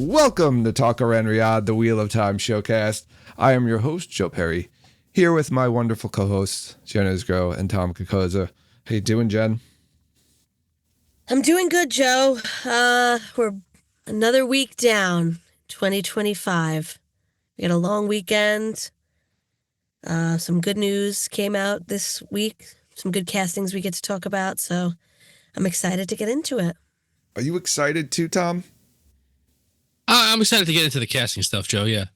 Welcome to Talker and Riyadh, the Wheel of Time showcast. I am your host, Joe Perry, here with my wonderful co-hosts, Jen Isgro and Tom Kokoza. How you doing, Jen? I'm doing good, Joe. We're another week down, 2025. We had a long weekend. Some good news came out this week. Some good castings we get to talk about, so I'm excited to get into it. Are you excited too, Tom? I'm excited to get into the casting stuff, Joe, yeah.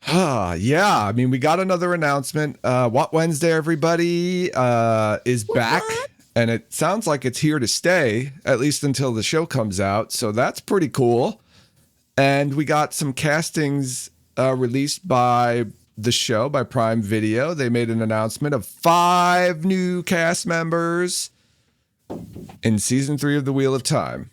Yeah. I mean, we got another announcement. What Wednesday, everybody, is back. What? And it sounds like it's here to stay, at least until the show comes out. So that's pretty cool. And we got some castings released by the show, by Prime Video. They made an announcement of 5 new cast members in season 3 of The Wheel of Time.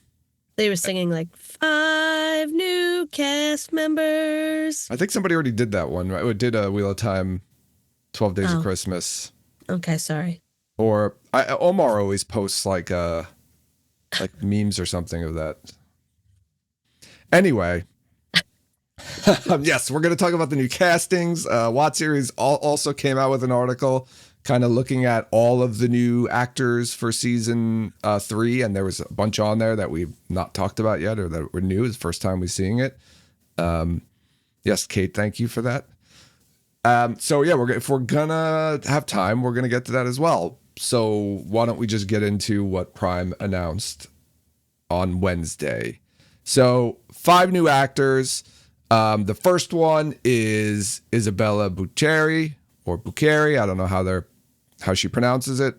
They were singing like 5 new cast members. I think somebody already did that one, right? It did a Wheel of Time 12 Days of Christmas. Okay, sorry. Or Omar always posts like memes or something of that. Anyway, yes, we're going to talk about the new castings. Watt Series also came out with an article kind of looking at all of the new actors for season 3, and there was a bunch on there that we've not talked about yet or that were new. It's the first time we're seeing it. Yes, Kate, thank you for that. So yeah, if we're gonna have time, we're gonna get to that as well. So why don't we just get into what Prime announced on Wednesday? So 5 new actors. The first one is Isabella Bucciari or Bucciari. I don't know how she pronounces it.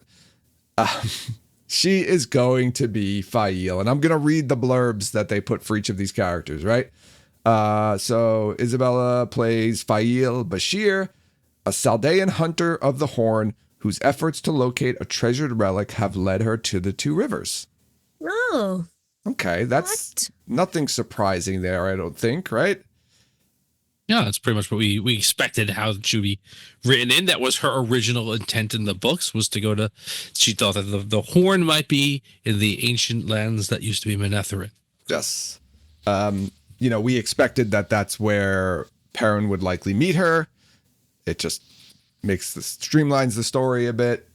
She is going to be Faile, and I'm going to read the blurbs that they put for each of these characters, right? So Isabella plays Faile Bashir, a Saldean hunter of the Horn whose efforts to locate a treasured relic have led her to the 2 rivers. Oh. Okay, that's nothing surprising there, I don't think, right? Yeah, that's pretty much what we expected how she would be written in. That was her original intent in the books, was to go to, she thought that the Horn might be in the ancient lands that used to be Menethrin. Yes. We expected that that's where Perrin would likely meet her. It just streamlines the story a bit.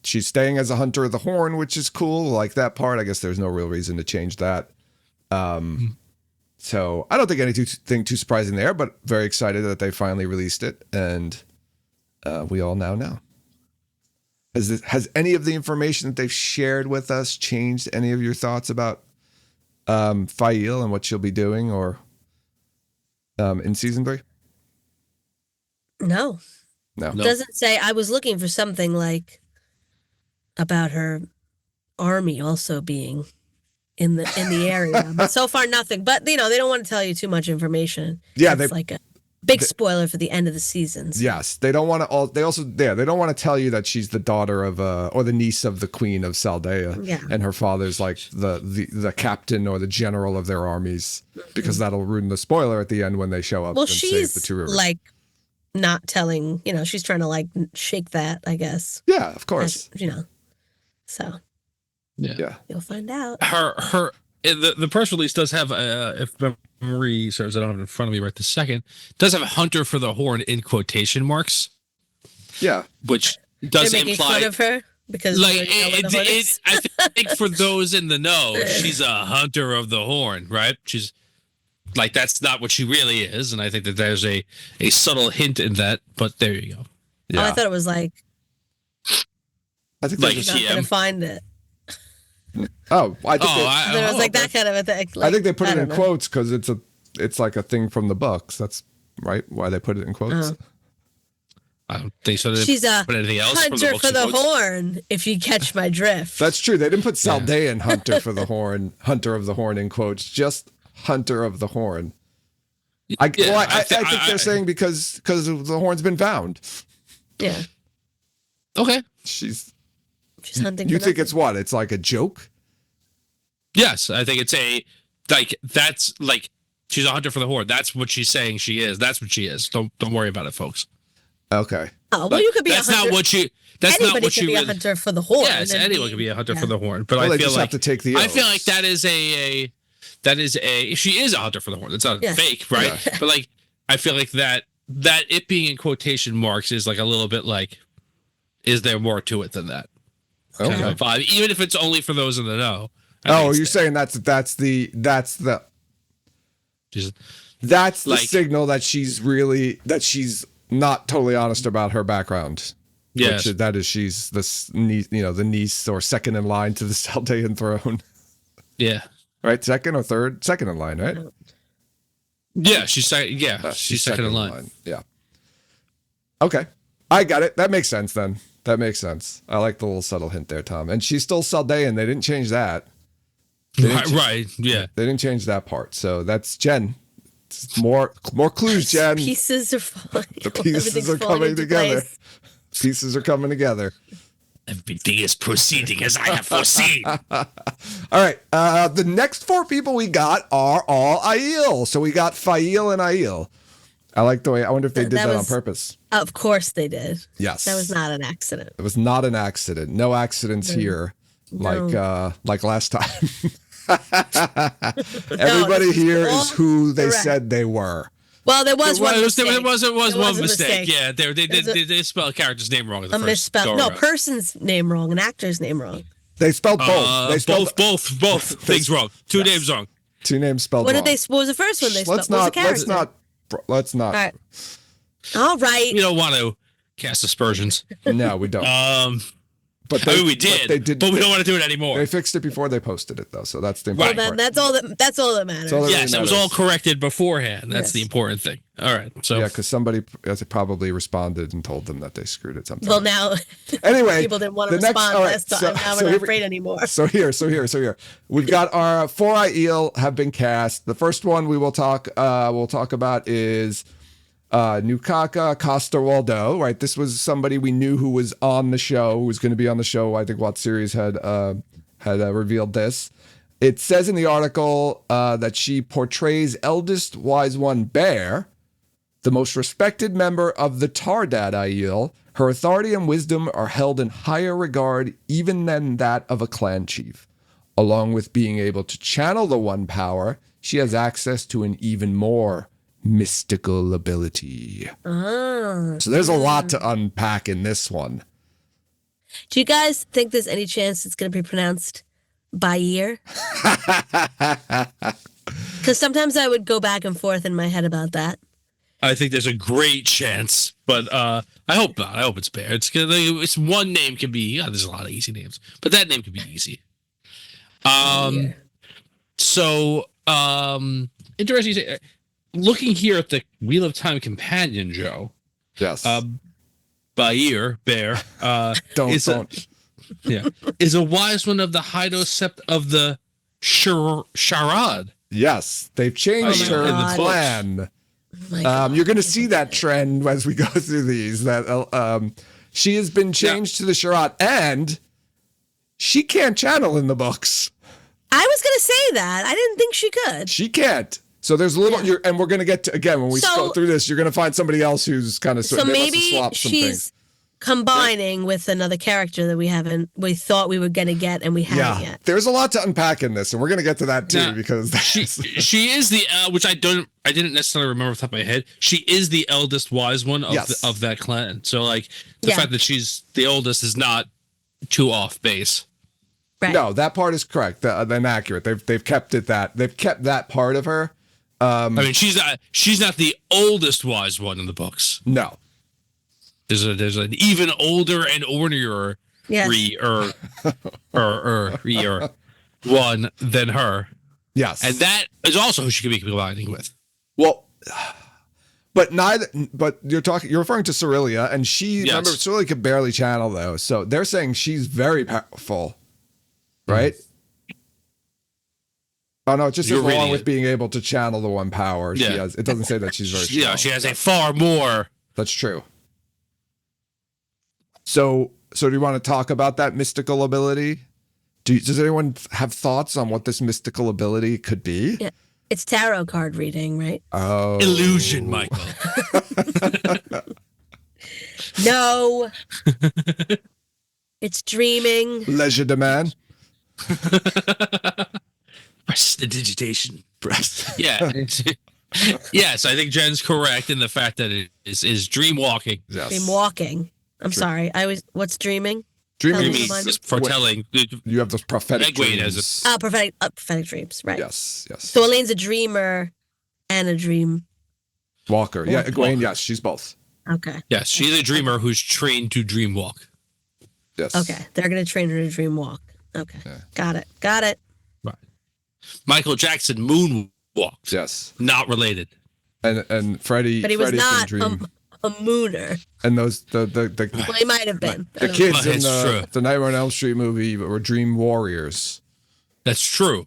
She's staying as a hunter of the Horn, which is cool. Like that part. I guess there's no real reason to change that. So I don't think anything too surprising there, but very excited that they finally released it, and we all now know. Has any of the information that they've shared with us changed any of your thoughts about Faile and what she'll be doing, or in season 3? No. It doesn't say. I was looking for something like about her army also being in the area, but so far nothing. But they don't want to tell you too much information. Yeah, it's like a big spoiler for the end of the seasons. Yes, they don't want to. They don't want to tell you that she's the daughter of or the niece of the Queen of Saldea, and her father's like the captain or the general of their armies, because that'll ruin the spoiler at the end when they show up. Well, and she's save the 2 rivers. like not telling. She's trying to like shake that, I guess. Yeah, of course. So. Yeah. You'll find out. The press release does have, if memory serves, I don't have it in front of me right this second, does have a hunter for the Horn in quotation marks. Yeah. Which does They're making imply fun of her because I think for those in the know, she's a hunter of the Horn, right? She's like, that's not what she really is, and I think that there's a subtle hint in that, but there you go. Yeah. Oh, I thought it was like I think like you're not going to find it. Oh, I think there was like that kind of a thing. Like, I think they put it in quotes because it's like a thing from the books. That's right. Why they put it in quotes. I don't think so. She's a put anything else hunter for the Horn, if you catch my drift. That's true. They didn't put Saldean hunter for the Horn, hunter of the Horn in quotes, just hunter of the Horn. I think they're saying because the Horn's been found. Yeah. Okay. She's hunting. You think it's what? It's like a joke? Yes, I think it's that's like she's a hunter for the Horn. That's what she's saying she is. That's what she is. Don't worry about it, folks. Okay. Oh, well, you could be that's a hunter. Not what you. That's Anybody not what could you be a hunter for the Horn. Yes, anyone could be a hunter for the Horn. But well, I they feel just like have to take the oath. I feel like that is she is a hunter for the horn. It's not Yes. fake, right? But like, I feel like that it being in quotation marks is like a little bit like, is there more to it than that? Okay. Kind of vibe, even if it's only for those in the know. Oh, you're saying that's the Just, the signal that she's not totally honest about her background. yes. She's the niece or second in line to the Chaldean throne. Yeah. Right? Second or third? Second in line, right? Yeah, she's second in line. Yeah. Okay. I got it. That makes sense then. That makes sense. I like the little subtle hint there, Tom. And she's still Chaldean. They didn't change that. Right. Yeah. They didn't change that part. So that's Jen. It's more clues, Jen. Pieces are falling. The pieces are coming together. Pieces are coming together. Everything is proceeding as I have foreseen. All right. The next 4 people we got are all Aiel. So we got Faile and Aiel. I like the way. I wonder if they did that on purpose. Of course they did. Yes. That was not an accident. It was not an accident. No accidents here. No. Like last time. Everybody here is who they said they were. Well, there was one mistake. There was one mistake. Yeah, they spelled a character's name wrong. A misspell. No, person's name wrong, an actor's name wrong. They spelled both. They spelled both things wrong. Two names wrong. 2 names spelled What wrong. What was the first one they spelled? Let's not. All right. We don't want to cast aspersions. No, we don't. But we did, but we don't want to do it anymore. They fixed it before they posted it, though, so that's the important part. That's all that matters. Yes, it was all corrected beforehand. That's the important thing. All right, so because somebody probably responded and told them that they screwed it sometime. Well, now anyway, people didn't want to respond last time. Now we're not afraid anymore. So here, we've got our 4 Aiel have been cast. The first one we'll talk about is Nukaka Coster-Waldau, right? This was somebody we knew who was on the show, who was going to be on the show. I think What Series had revealed this. It says in the article that she portrays eldest wise one Bear, the most respected member of the Tardad Aiel. Her authority and wisdom are held in higher regard even than that of a clan chief. Along with being able to channel the one power, she has access to an even more mystical ability. So there's a lot to unpack in this one. Do you guys think there's any chance it's going to be pronounced Bayer? Because sometimes I would go back and forth in my head about that. I think there's a great chance, but I hope not. I hope it's Bear. It's one name can be. There's a lot of easy names, but that name could be easy. So interesting. Looking here at the Wheel of Time companion, Joe. Yes. Bear. Don't. Is a wise one of the Hydosept of the Charade. Yes, they've changed her in the clan. You're going to see that trend as we go through these. That she has been changed to the Charade, and she can't channel in the books. I was going to say that. I didn't think she could. She can't. So there's a little, and we're going to get to, again, when we go through this, you're going to find somebody else who's kind of, so maybe she's combining with another character that we thought we were going to get and we haven't yet. There's a lot to unpack in this, and we're going to get to that too, because she is the, which I didn't necessarily remember off the top of my head. She is the eldest wise one of that clan. So like the fact that she's the oldest is not too off base. Right. No, that part is correct and accurate. They've kept that part of her. I mean, she's not the oldest wise one in the books. No, there's an even older and ornery one than her. Yes, and that is also who she could be combining with. Well, but you're referring to Cerelia, and remember Cerelia could barely channel though, so they're saying she's very powerful, right? Oh no, it just says along with being able to channel the one power. It doesn't say that she's very strong. Yeah, she has a far more. That's true. So do you want to talk about that mystical ability? Does anyone have thoughts on what this mystical ability could be? Yeah. It's tarot card reading, right? Oh. Illusion, Michael. No. It's dreaming. Leisure demand. Prestidigitation. Breast. Yeah. Yes, I think Jen's correct in the fact that it is dream walking. Yes. Dream walking. I'm sorry. What's dreaming? Dreaming Tell me Dreaming remind me. is foretelling. You have those prophetic Egwene dreams. has Prophetic dreams, right? Yes. So Elaine's a dreamer and a dream. Walker. Yeah, Egwene, Walker. yes, she's both. Okay. Yes, she's a dreamer who's trained to dream walk. Yes. Okay. They're going to train her to dream walk. Okay. Yeah. Got it. Right. Michael Jackson moonwalked. Yes. Not related. And Freddie. But he was Freddie not can dream. a mooner. And those the Well, he might have been. the kids in That's true. the Nightmare on Elm Street movie were dream warriors. That's true.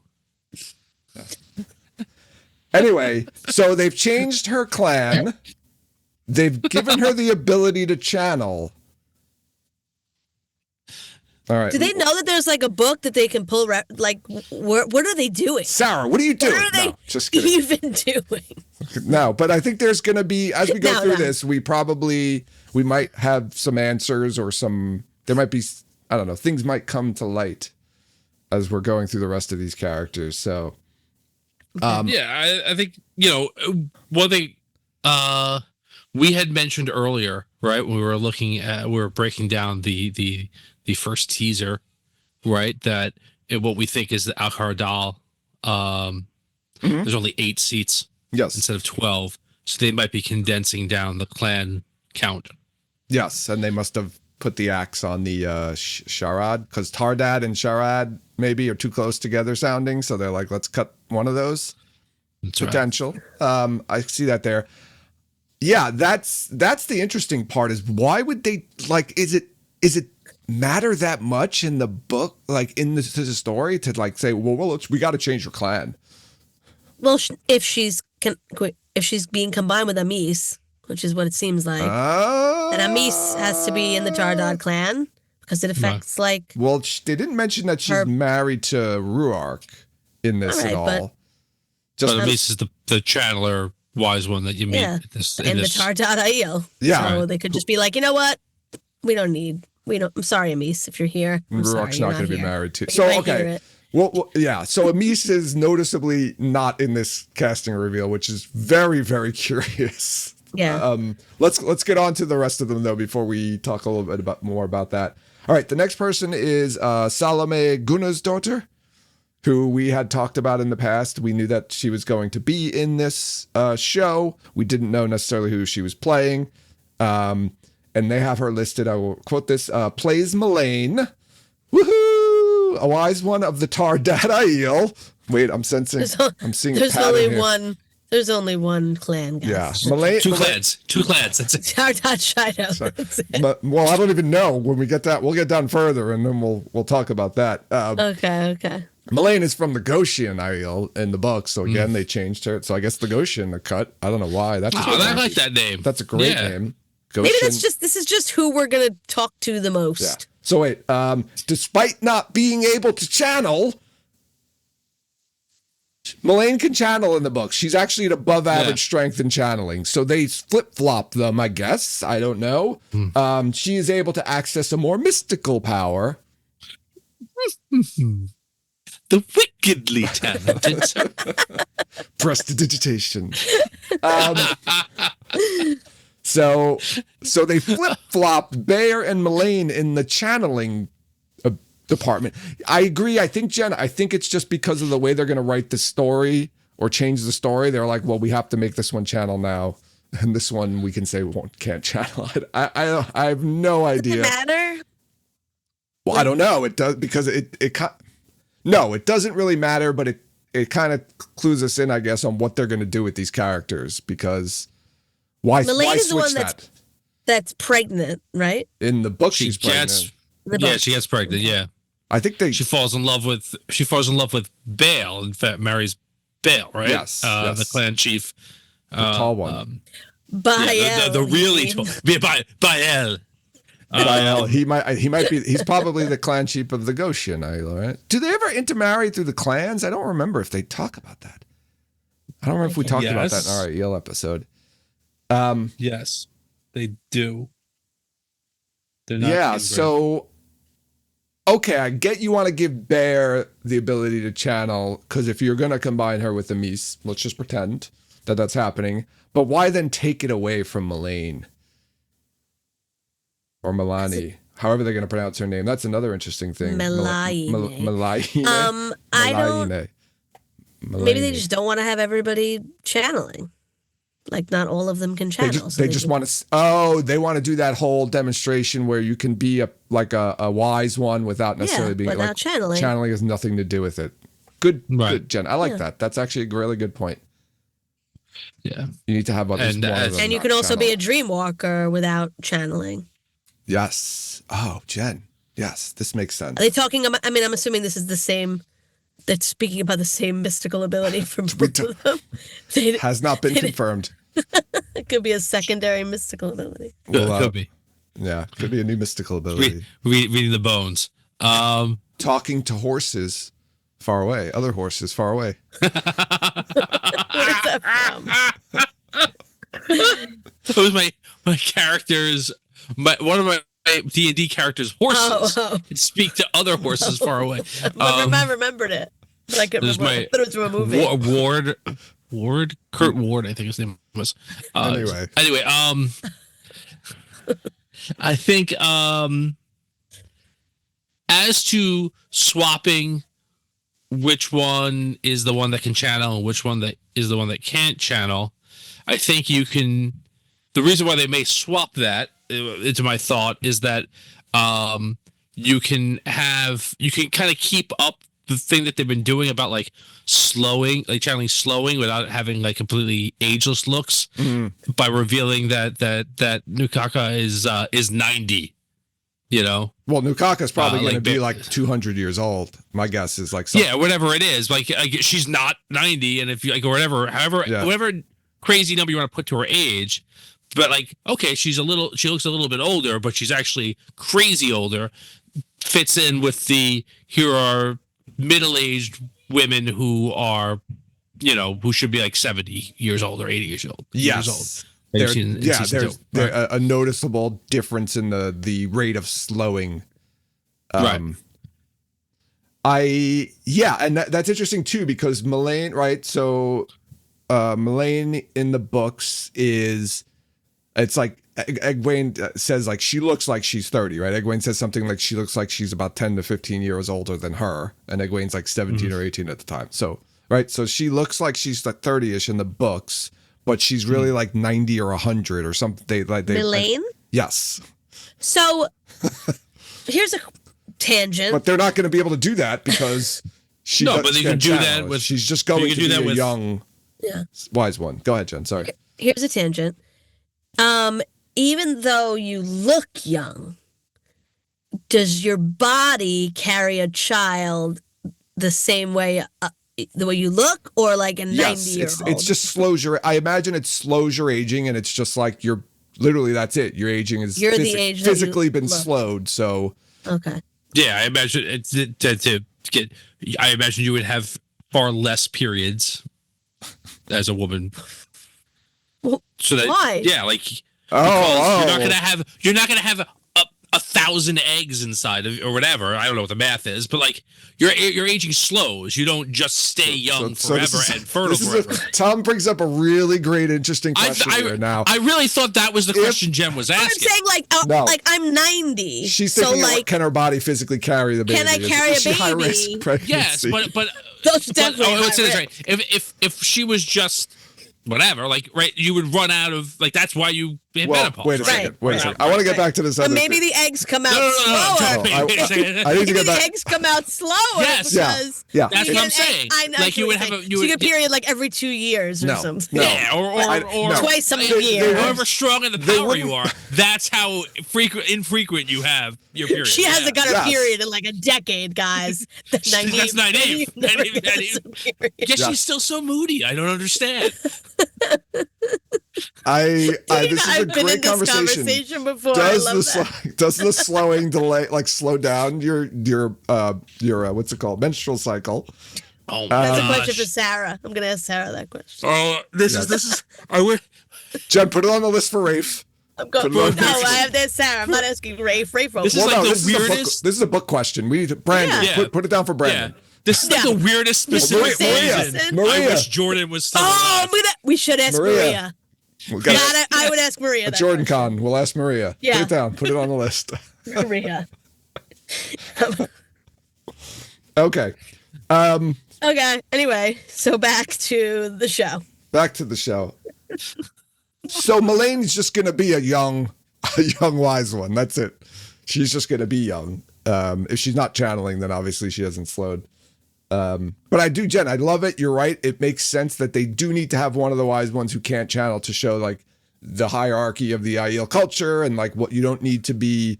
Anyway, so they've changed her clan. They've given her the ability to channel. All right. Do they know that there's like a book that they can pull? What are they doing? Sarah, what are you doing? What are they No, just kidding. even doing? No, but I think there's going to be, as we go No, through no. this, we might have some answers or there might be, I don't know, things might come to light as we're going through the rest of these characters. So, Yeah, I think, one thing we had mentioned earlier, right? When we were breaking down the first teaser, right? That what we think is the Al-Khardal, there's only 8 seats yes. instead of 12. So they might be condensing down the clan count. Yes, and they must have put the axe on the Sharad, because Tardad and Sharad maybe are too close together sounding, so they're like, let's cut one of those. That's right. Potential. I see that there. Yeah, that's the interesting part is why would they, like, is it matter that much in the book, like in the story to like say, well we got to change your clan? Well, if she's being combined with Amis, which is what it seems like, and Amis has to be in the Tardad clan because it affects like. Well, they didn't mention that she's married to Ruark in this at all. But Amis is the channeler wise one that you meet. Yeah, the Tardad Aiel. Yeah. So they could just be like, you know what? We don't. I'm sorry, Amis, if you're here. Ruark's not going to be married to. But So, you might okay. hear it. Well, yeah. So Amis is noticeably not in this casting reveal, which is very, very curious. Yeah. Let's get on to the rest of them though before we talk a little bit more about that. All right. The next person is Salome Gunnar's daughter, who we had talked about in the past. We knew that she was going to be in this show. We didn't know necessarily who she was playing. And they have her listed. I will quote this. Plays Melaine. Woohoo! A wise one of the Tardad Aiel. Wait, I'm seeing a pattern here. There's only one clan, guys. Yeah. Melaine, Two clans. That's it. Tardad Shido. Well, I don't even know when we get that. We'll get down further and then we'll talk about that. Okay. Melaine is from the Goshen Aiel in the book, so again they changed her. So I guess the Goshen are cut. I don't know why. I like that name. That's a great name. Goshen. Maybe this is just who we're gonna talk to the most. Yeah. So wait, despite not being able to channel, Melaine can channel in the book. She's actually at above average strength in channeling. So they flip-flop them, I guess. I don't know. She is able to access a more mystical power. The wickedly talented. Prestidigitation. So they flip-flop Bear and Melaine in the channeling department. I agree. I think, Jen, it's just because of the way they're going to write the story or change the story. They're like, well, we have to make this one channel now. And this one we can say can't channel it. I have no idea. Does it matter? Well, I don't know. It does because no, it doesn't really matter, but it kind of clues us in, I guess, on what they're going to do with these characters because why Melaine is the switch one that's pregnant, right? In the book, she's pregnant. She gets pregnant. Yeah, I think she falls in love with Baal. In fact, marries Baal, right? Yes, the clan chief, the tall one. Bael. The really tall Bael. Aiel, he's probably the clan chief of the Goshen Aiel, right? Do they ever intermarry through the clans? I don't remember if they talk about that. I don't remember if we talked about that in our Aiel episode. Yes, they do. They're not yeah, so okay, I get you want to give Bear the ability to channel, because if you're going to combine her with the Mies, let's just pretend that that's happening. But why then take it away from Melaine? Or Milani? However they're going to pronounce her name. That's another interesting thing. Melaine. Melaine. I don't... Melaine. Maybe they just don't want to have everybody channeling. Like, not all of them can channel. They just want to... they want to do that whole demonstration where you can be a wise one without necessarily being... without channeling. Channeling has nothing to do with it. Good, Jen. I like Yeah. that. That's actually a really good point. Yeah. You need to have at least one of them And you not can also be a channel. dream walker without channeling. Yes. Oh, Jen. Yes, this makes sense. Are they talking about... I mean, I'm assuming this is the same... That's speaking about the same mystical ability from both of them. Has not been confirmed. It could be a secondary mystical ability. Could be. Yeah, could be a new mystical ability. Reading the bones. Talking to horses far away. Other horses far away. Where is that from? It was my characters. One of my D&D characters' horses can speak to other horses far away. I remembered it. But I couldn't remember. I thought it was from a movie. Ward, Kurt Ward, I think his name was. Anyway, I think as to swapping which one is the one that can channel and which one that is the one that can't channel, I think you can. The reason why they may swap that, into my thought, is that you can kind of keep up the thing that they've been doing about like channeling slowing without having like completely ageless looks by revealing that Nukaka is 90. You know, well, Nukaka's probably going to be like 200 years old. My guess is like something. Yeah, whatever it is, like she's not 90, and if you like whatever crazy number you want to put to her age, but like okay, she looks a little bit older, but she's actually crazy older. Fits in with here are middle-aged women who are, who should be like 70 years old or 80 years old. Yes. Years old. There's a noticeable difference in the rate of slowing. Right. And that's interesting too, because Melaine, right? So Melaine in the books it's like Egwene says like she looks like she's 30, right? Egwene says something like she looks like she's about 10 to 15 years older than her, and Egwene's like 17 or 18 at the time. So right, so she looks like she's like 30ish in the books, but she's really like 90 or 100 or something. Melaine? Yes. So here's a tangent. But they're not going to be able to do that because she. No, but they can do that with. She's just going to be a young, wise one. Go ahead, Jen. Sorry. Here's a tangent. Even though you look young, does your body carry a child the same way? The way you look, or like a 90-year-old? It's just slows your. I imagine it slows your aging, and it's just like you're literally that's it. Your aging is the age physically been look. slowed. So okay. Yeah, I imagine I imagine you would have far less periods as a woman. Well, so that why? Yeah, like you're not gonna have 1,000 eggs inside of or whatever. I don't know what the math is, but like your aging slows. You don't just stay young forever and fertile forever. Tom brings up a really great, interesting question here now. I really thought that was the question Jen was asking. I'm saying like I'm 90. She's thinking like, can her body physically carry the baby? Can I carry a baby? High risk pregnancy? Yes, but those definitely. Let's say this right. If she was just whatever, like right, you would run out of like that's why you hit menopause. Wait a second. I want to get back to this. But maybe the eggs come out slower. I need to get back. The eggs come out slower. Yes. Because that's what I'm saying. I know. Like you would have you get a period like every 2 years or something. No. Yeah, or twice a year. However strong in the power you are, that's how infrequent you have your period. She hasn't got a period in like a decade, guys. That's naive. I guess she's still so moody. I don't understand. This is a great conversation before. Does the slowing delay slow down your what's it called, menstrual cycle? Oh, that's a question for Sarah. I'm gonna ask Sarah that question. Oh, this is. I would. Jen, put it on the list for Rafe. I'm going. Put it on No, next I have this, Sarah. I'm not asking Rafe. Rafe wrote This is it. like the this weirdest- this is a book question. We need to, Brandon. Yeah. Put it down for Brandon. Yeah. This is like Yeah. the weirdest specific Maria, reason Maria. I wish Jordan was still Oh, alive. we should ask Maria. We got I would ask Maria. a that Jordan question. Con. We'll ask Maria. Yeah. Put it down. Put it on the list. Maria. Okay. Okay. Anyway, so back to the show. Back to the show. So Mulaney's just gonna be a young wise one. That's it. She's just gonna be young. If she's not channeling, then obviously she hasn't slowed. But I do, Jen. I love it. You're right. It makes sense that they do need to have one of the wise ones who can't channel to show like the hierarchy of the Aiel culture and like what you don't need to be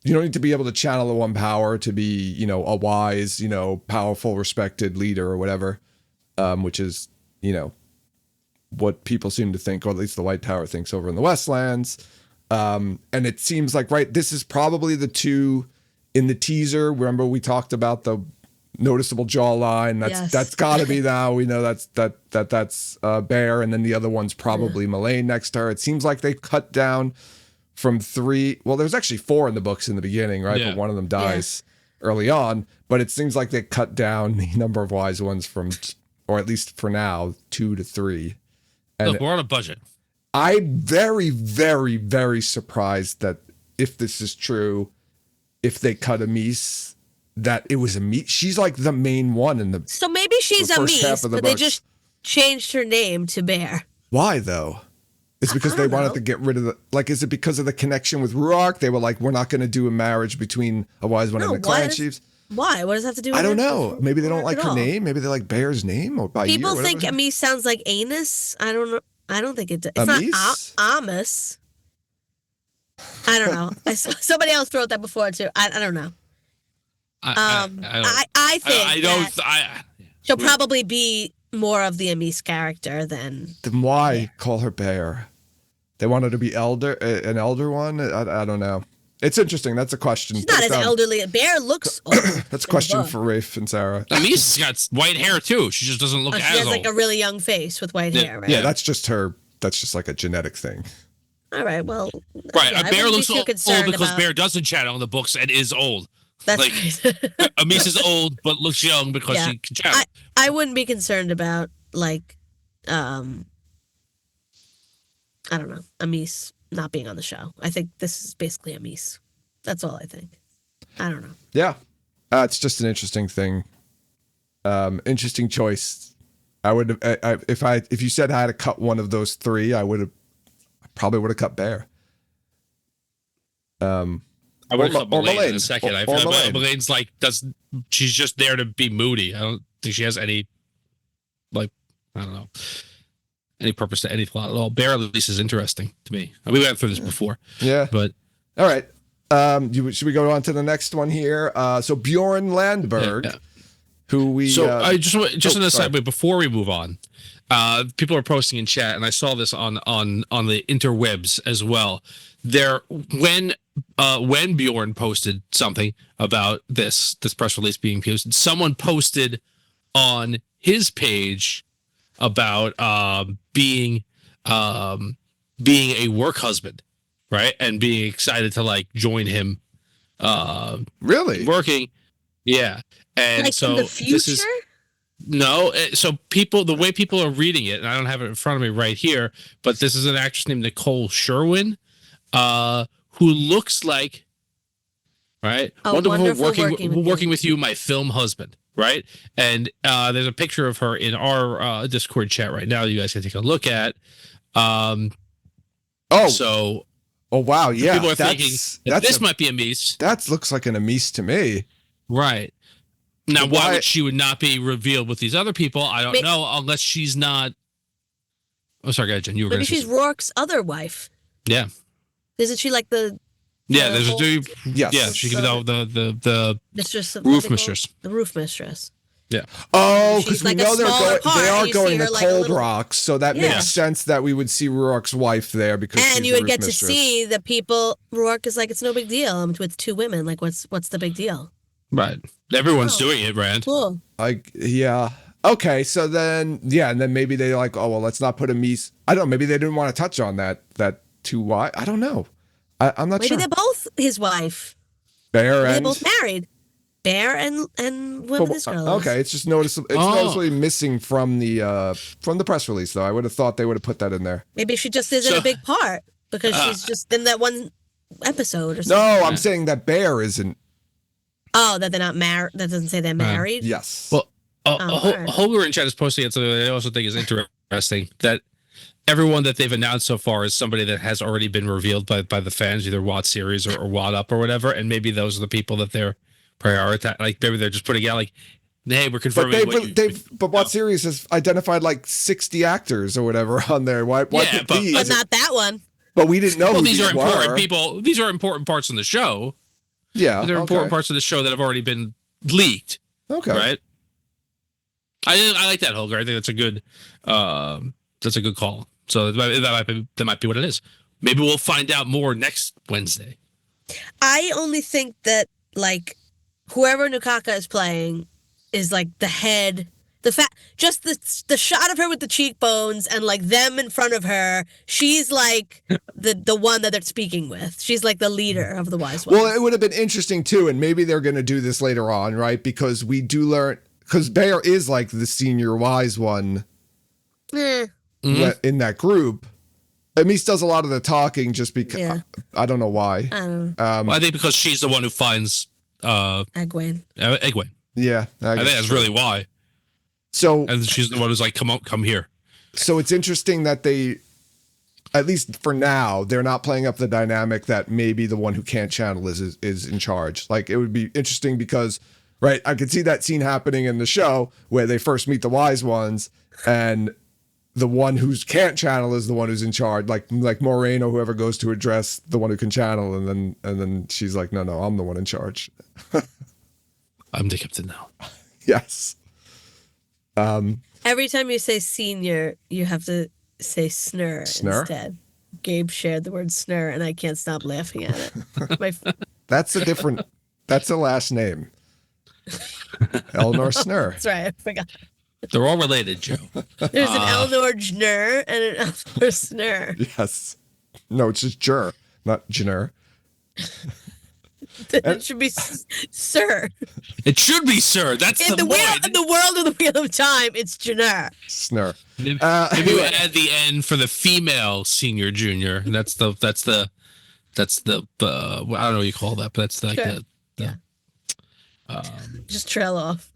able to channel the one power to be, a wise, powerful, respected leader or whatever, which is, what people seem to think, or at least the White Tower thinks over in the Westlands. And it seems like, right, this is probably the two in the teaser. Remember we talked about the noticeable jawline. That's got to be now. We know that's Bear, and then the other one's probably Mulaney next to her. It seems like they cut down from 3. Well, there's actually 4 in the books in the beginning, right? Yeah. But one of them dies early on. But it seems like they cut down the number of wise ones from, or at least for now, 2 to 3. And Look, we're on a budget. I'm very, very, very surprised that if this is true, if they cut Amis, that it was Amis. She's like the main one in the. So maybe she's The a first half Mies, of the but they books. just changed her name to Bear. Why though? It's because I they don't wanted know. to get rid of the. Like, is it because of the connection with Ruark? They were like, we're not going to do a marriage between a wise one No, and the clan what? chiefs. Why? What does that have to do with I don't it? know. Maybe they don't like At her all. name. Maybe they like Bear's name or by People year, think whatever. Amis sounds like anus. I don't know. I don't think it does. It's Amis? not Amos. I don't know. Somebody else wrote that before too. I don't know. I think I don't. she'll probably be more of the Amis character than. Then why call her Bear? They wanted to be an elder one. I don't know. It's interesting. That's a question. She's not as elderly. Bear looks old. That's a question in the book. for Rafe and Sarah. Amis has got white hair too. She just doesn't look Oh, as she has old. like a really young face with white hair, right? Yeah, that's just her. That's just like a genetic thing. All right. Well. Right, yeah, I a Bear wouldn't be looks too old concerned because about- Bear doesn't channel in the books and is old. That's like, right. Amis is old but looks young because Yeah. she can channel. I wouldn't be concerned about like, I don't know, Amis not being on the show. I think this is basically Amis. That's all I think. I don't know. Yeah, it's just an interesting thing. Interesting choice. I would have if you said I had to cut one of those 3, I probably would have cut Bear. I would have cut or Mulaney in Mulaney. a second. I Or feel like Mulaney. Mulaney's like she's just there to be moody. I don't think she has any I don't know, any purpose to any plot at all. Bear at least is interesting to me. We went through this before. Yeah. But All right. Should we go on to the next one here? So Bjorn Landberg, Yeah. who we. So I just oh, on the sorry. side, but before we move on, people are posting in chat, and I saw this on the interwebs as well. When Bjorn posted something about this press release being posted, someone posted on his page about being a work husband, right, and being excited to like join him Really? working. Yeah. And Like so in the future? this is no. So the way people are reading it, and I don't have it in front of me right here, but this is an actress named Nicole Sherwin, who looks like, right, A wonderful working with you, my film husband, right? And there's a picture of her in our Discord chat right now. You guys can take a look at. Oh, So oh wow, yeah. people are thinking that this a- might be a Mies, that looks like an Amis to me. right? Now, But why why- would she would not be revealed with these other people? I don't May- know, unless she's not. Oh, sorry, go ahead, Jen. You were Maybe going to she's Rourke's other wife. Yeah, Isn't she like the yeah. There's a whole- dude. Yes. Yeah, she could be the mistress of roof what they call- mistress. The roof mistress. Yeah. Oh, She's because we like a know they smaller are part, going you see to her like a Cold little- Rocks, so that Yeah. makes sense that we would see Rourke's wife there because And she's you the would get roof to mistress. see the people. Rourke is like, it's no big deal. I'm with 2 women. Like, what's the big deal? Right. Everyone's Oh. doing it, Rand. Cool. Like, yeah. Okay, so then, yeah, and then maybe they like, oh, well, let's not put Amis. I don't know, maybe they didn't want to touch on that two wives. I don't know. I'm not Maybe sure. they're both his wife. Bear Maybe and they're both married. Bear and whoever this girl is. okay, it's just noticeable. It's noticeably missing from the press release, though. I would have thought they would have put that in there. Maybe she just isn't a big part because she's just in that one episode or something. No, I'm saying that Bear isn't. Oh, that they're not married. That doesn't say they're married. Yes. Well, right. Holger in chat is posting it, something that I also think is interesting. That everyone that they've announced so far is somebody that has already been revealed by the fans, either Watt series or Watt Up or whatever, and maybe those are the people that they're prioritizing. Like maybe they're just putting out like, hey, we're confirming. But Watt series has identified like 60 actors or whatever on there. Why Yeah, but But not that one. But we didn't know. Well, who these are important were. people. These are important parts in the show. Yeah, They're important parts of the show that have already been leaked. Okay, right. I like that, Holger. I think that's a good call. So that might be what it is. Maybe we'll find out more next Wednesday. I only think that like whoever Nukaka is playing is like the head. Just the shot of her with the cheekbones and like them in front of her, she's like the one that they're speaking with. She's like the leader of the wise ones. Well, it would have been interesting too, and maybe they're going to do this later on, right? Because we do learn, because Bear is like the senior wise one in that group. Mies does a lot of the talking just because I don't know why. I don't know. Well, I think because she's the one who finds Egwene. Egwene. Yeah, I think that's really why. So, and she's the one who's like, come here. So it's interesting that they, at least for now, they're not playing up the dynamic that maybe the one who can't channel is in charge. Like, it would be interesting because, right, I could see that scene happening in the show where they first meet the wise ones and the one who can't channel is the one who's in charge, like Moraine or whoever goes to address the one who can channel, and then she's like, no, I'm the one in charge. I'm the captain now. Yes. Every time you say senior, you have to say snur instead. Gabe shared the word snur, and I can't stop laughing at it. That's a last name. Eleanor Snur. That's right, I forgot. They're all related, Joe. There's an Eleanor Jnur and an Eleanor Snur. Yes. No, it's just Jur, not Jnur. It should be Sir. It should be Sir. That's in the world. In the world of the Wheel of Time, it's Jnur. Snur. Maybe we add the N for the female senior junior. That's the I don't know what you call that, but that's like sure. Just trail off.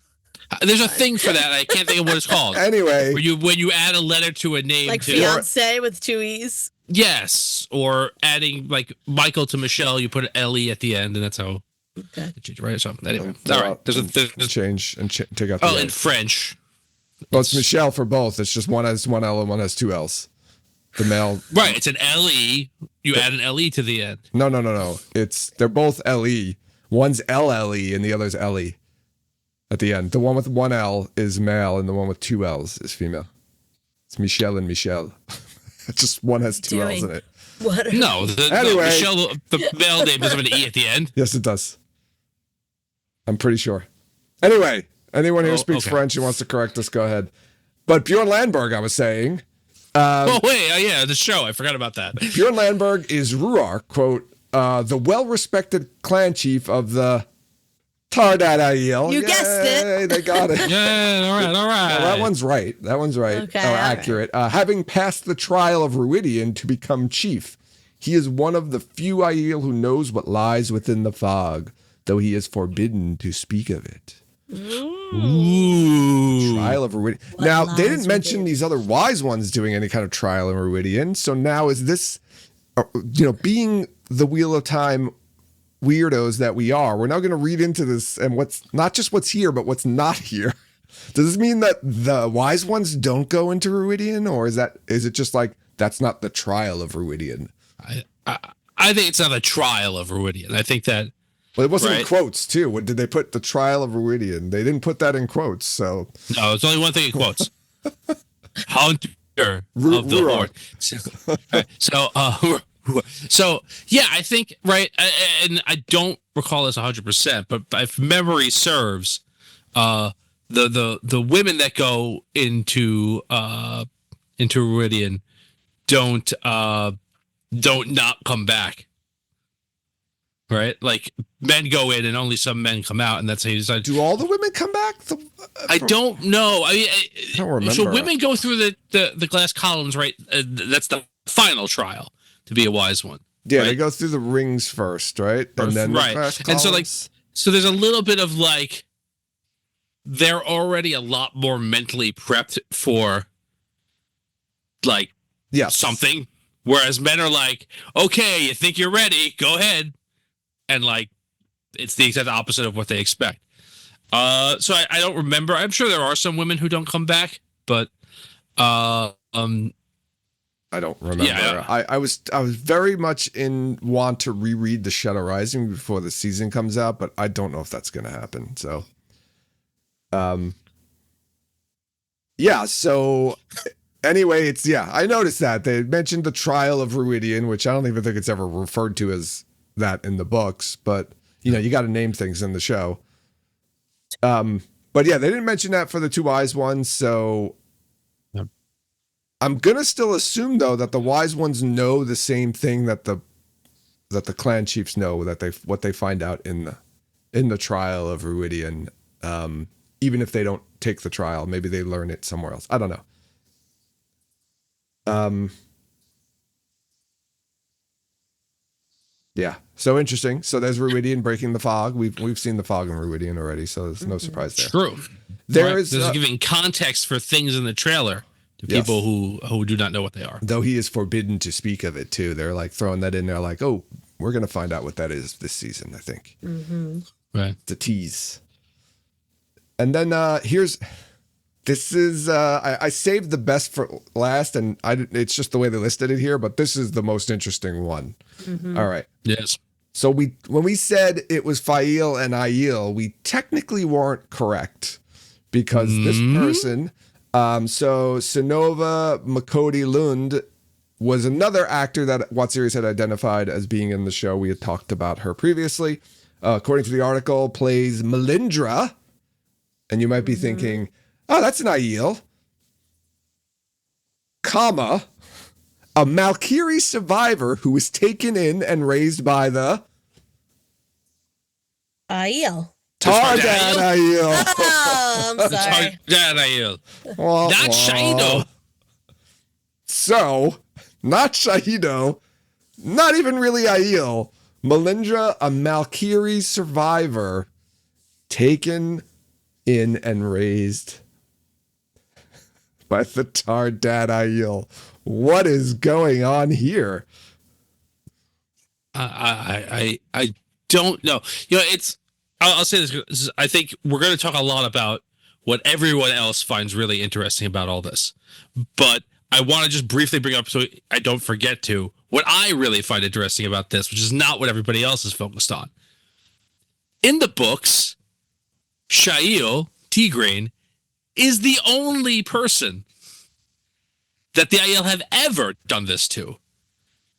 There's a thing for that. I can't think of what it's called. Anyway, when you add a letter to a name, like fiance with two E's. Yes, or adding like Michael to Michelle, you put an L-E at the end, and that's how. Okay. Right. So anyway, all right. There's a change and take out. The in French. Well, it's Michelle for both. It's just one has one L and one has two L's. The male. Right. It's an L-E. You add an L-E to the end. No. They're both L-E. One's L-L-E and the other's L-E. At the end, the one with one L is male, and the one with two L's is female. It's Michelle and Michelle. It's just one has two L's in it. What? No, anyway, Michelle, the male name doesn't have an E at the end. Yes, it does. I'm pretty sure. Anyway, anyone here speaks French and wants to correct us, go ahead. But Bjorn Landberg, I was saying. The show. I forgot about that. Bjorn Landberg is Ruar, quote, the well-respected clan chief of the Tardad Aiel. You guessed it. They got it. Yeah, all right. Well, that one's right. Okay, accurate. Right. Having passed the trial of Ruidian to become chief, he is one of the few Aiel who knows what lies within the fog, though he is forbidden to speak of it. Ooh. Trial of Ruidian. Now, they didn't mention these other wise ones doing any kind of trial in Ruidian, so now is this, being the Wheel of Time weirdos that we are, we're now going to read into this and what's not just what's here, but what's not here. Does this mean that the wise ones don't go into Ruidian, or is it just like that's not the trial of Ruidian? I think it's not a trial of Ruidian. I think that. Well, it wasn't in quotes too. What did they put? The trial of Ruidian. They didn't put that in quotes. So no, it's only one thing in quotes. Hunter of the Lord. So yeah, I think right, and I don't recall this 100%, but if memory serves, the women that go into Ruidian don't don't not come back. Right? Like men go in and only some men come out, and that's how you decide. Do all the women come back? I don't know. I don't remember. So women go through the glass columns, right? That's the final trial to be a wise one. Yeah, right? they go through the rings first, right? And then the glass And so columns. so there's a little bit of like they're already a lot more mentally prepped for like something, whereas men are like, okay, you think you're ready, go ahead, and like it's the exact opposite of what they expect. So I don't remember. I'm sure there are some women who don't come back, but I don't remember. Yeah. I was very much in want to reread The Shadow Rising before the season comes out, but I don't know if that's going to happen. So, yeah. So anyway, I noticed that they mentioned the trial of Ruidian, which I don't even think it's ever referred to as that in the books, but you got to name things in the show. But yeah, they didn't mention that for the two wise ones, so. I'm gonna still assume though that the wise ones know the same thing that the clan chiefs know, what they find out in the trial of Ruidian. Even if they don't take the trial, maybe they learn it somewhere else. I don't know. Yeah. So interesting. So there's Ruidian breaking the fog. We've seen the fog in Ruidian already, so there's no surprise there. True. There's giving context for things in the trailer. To people who do not know what they are. Though he is forbidden to speak of it, too. They're like throwing that in there like, oh, we're going to find out what that is this season, I think. Mm-hmm. Right. It's a tease. And then I saved the best for last, and it's just the way they listed it here, but this is the most interesting one. Mm-hmm. All right. Yes. So when we said it was Faile and Aiel, we technically weren't correct because this person... So Sinova Makodi Lund was another actor that Watseries had identified as being in the show. We had talked about her previously. According to the article, plays Melindra. And you might be thinking, oh, that's an Aiel. Comma, a Malkiri survivor who was taken in and raised by the... Aiel. Tardad Aiel. Oh, I'm sorry. Tardad Aiel. Not Shahido. So, not Shahido, not even really Aiel. Melindra, a Malkiri survivor, taken in and raised by the Tardad Aiel. What is going on here? I don't know. It's. I'll say this. I think we're going to talk a lot about what everyone else finds really interesting about all this. But I want to just briefly bring up, so I don't forget to, what I really find interesting about this, which is not what everybody else is focused on. In the books, Shail, Tigraine, is the only person that the Aiel have ever done this to.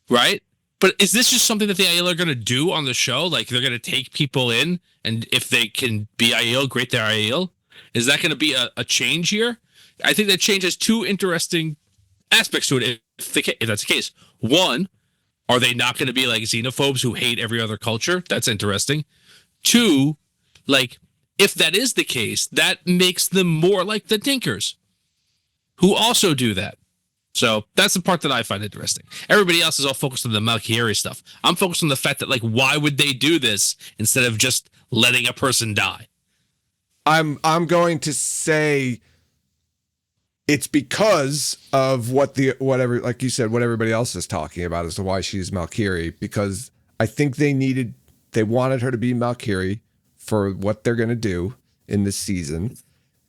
Right? But is this just something that the Aiel are going to do on the show? Like, they're going to take people in, and if they can be Aiel, great, they're Aiel? Is that going to be a change here? I think that change has two interesting aspects to it, if that's the case. One, are they not going to be like xenophobes who hate every other culture? That's interesting. Two, like, if that is the case, that makes them more like the Tinkers, who also do that. So that's the part that I find interesting. Everybody else is all focused on the Malkieri stuff. I'm focused on the fact that, like, why would they do this instead of just letting a person die? I'm going to say it's because of whatever, like you said, what everybody else is talking about as to why she's Malkiri, because I think they wanted her to be Malkiri for what they're going to do in this season.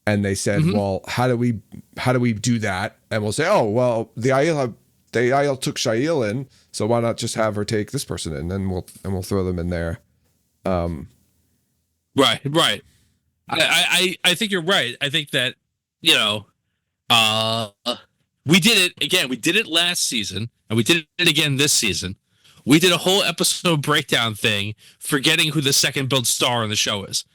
And they said, well, how do we do that? And we'll say, oh, well, the Aiel took Shail in, so why not just have her take this person in, and we'll throw them in there. Right. I think you're right. I think that, we did it again. We did it last season, and we did it again this season. We did a whole episode breakdown thing, forgetting who the second build star in the show is.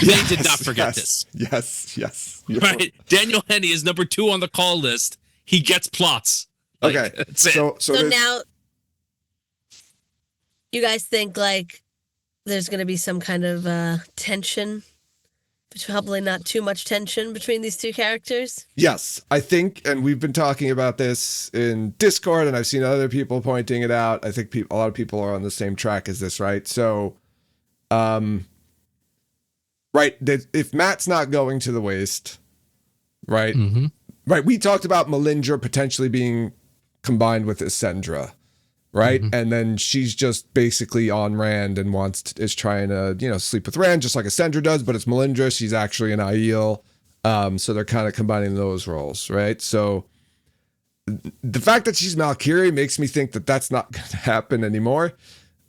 They did not forget this. Yes. Right. Daniel Henney is number 2 on the call list. He gets plots. Like, Okay. that's it. So So now, you guys think like there's going to be some kind of tension, but probably not too much tension between these two characters? yes, I think, and we've been talking about this in Discord, and I've seen other people pointing it out. I think a lot of people are on the same track as this, right? So, right, if Matt's not going to the waste, right? Mm-hmm. Right, we talked about Melindra potentially being combined with Essendra, right? Mhm. And then she's just basically on Rand and is trying to, sleep with Rand just like Essendra does, but it's Melindra. She's actually an Aiel. So they're kind of combining those roles, right? So the fact that she's Valkyrie makes me think that that's not going to happen anymore.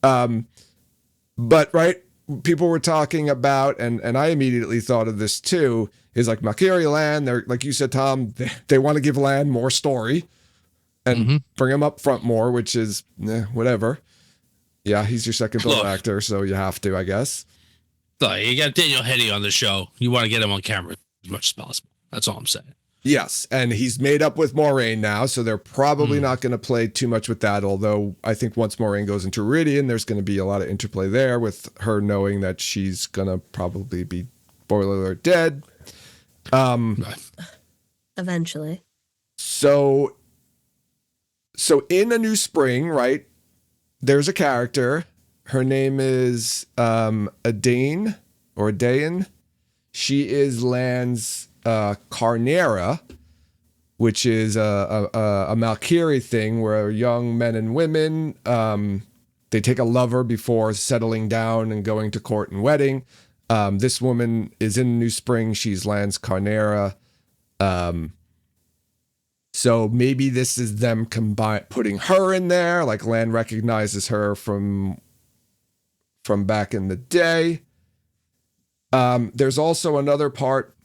But right, people were talking about, and I immediately thought of this too, is like Valkyrie Lan. They're like you said, Tom. They want to give Lan more story and bring him up front more, which is whatever. Yeah, he's your second build actor, so you have to, I guess. Look, you got Daniel Henney on the show. You want to get him on camera as much as possible. That's all I'm saying. Yes, and he's made up with Moraine now, so they're probably not going to play too much with that, although I think once Moraine goes into Iridian, there's going to be a lot of interplay there with her knowing that she's going to probably be, spoiler alert, dead. Eventually. So in A New Spring, right, there's a character. Her name is Adain or Adain. She is Lan's Carnera, which is a Valkyrie thing where young men and women, they take a lover before settling down and going to court and wedding. This woman is in New Spring. She's Lan's Carnera. So maybe this is them putting her in there. Like Lan recognizes her from back in the day. There's also another part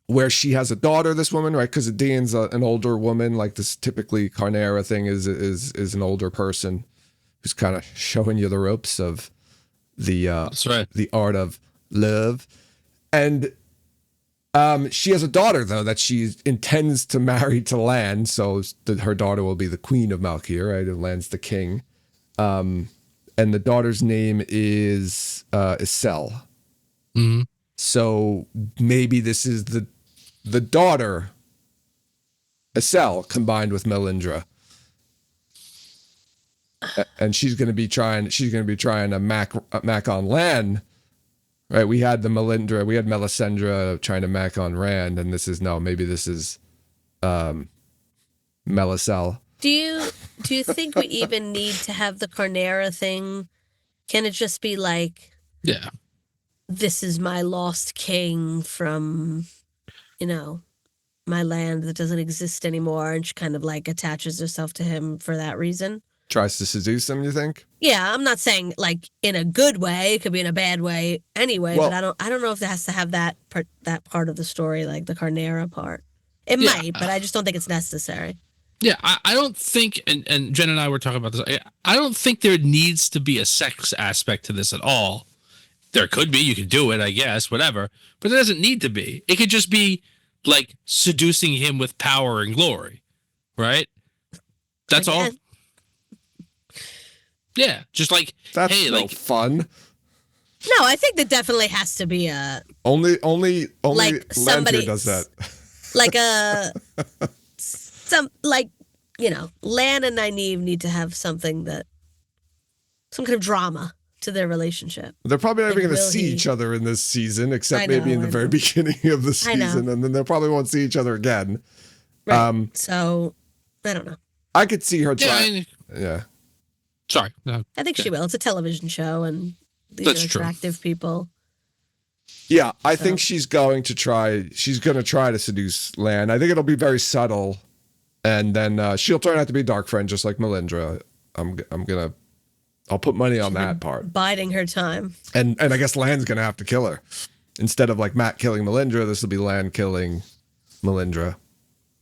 where she has a daughter, this woman, right? Because Dean's an older woman. Like this typically Carnera thing is an older person who's kind of showing you the ropes of That's right. the art of love. And she has a daughter, though, that she intends to marry to Lan. So her daughter will be the queen of Malkir, right? And Lan's the king. And the daughter's name is Isel. Mm-hmm. So maybe this is the daughter, Isel, combined with Melindra. And she's going to be trying to mac on Lan. Right, we had Melisandre trying to mac on Rand, and maybe this is Melisel. Do you think we even need to have the Carnera thing? Can it just be like, Yeah. this is my lost king from, my land that doesn't exist anymore, and she kind of like attaches herself to him for that reason? Tries to seduce him, you think? Yeah, I'm not saying like in a good way. It could be in a bad way anyway. Well, but I don't know if it has to have that part of the story, like the Carnera part. It Yeah. might, but I just don't think it's necessary. Yeah, I don't think, and Jen and I were talking about this, I don't think there needs to be a sex aspect to this at all. There could be, you could do it, I guess, whatever, but there doesn't need to be. It could just be like seducing him with power and glory, right? That's all. Yeah, just like, That's hey, no like, fun. No, I think there definitely has to be a Only like somebody Lantier does that. like Lan and Nynaeve need to have some kind of drama to their relationship. They're probably not Like, even going to will see he? each other in this season, except I maybe know, in the I very know. beginning of the I know. season, and then they probably won't see each other again. Right. So I don't know. I could see her yeah, try. Yeah. sorry. No. I think she will. It's a television show, and these That's are true. attractive people. Yeah, I think she's going to try to seduce Lan. I think it'll be very subtle, and then she'll turn out to be a dark friend, just like Melindra. I'll put money on that part. Biding her time. And I guess Lan's gonna have to kill her. Instead of like Matt killing Melindra, this will be Lan killing Melindra,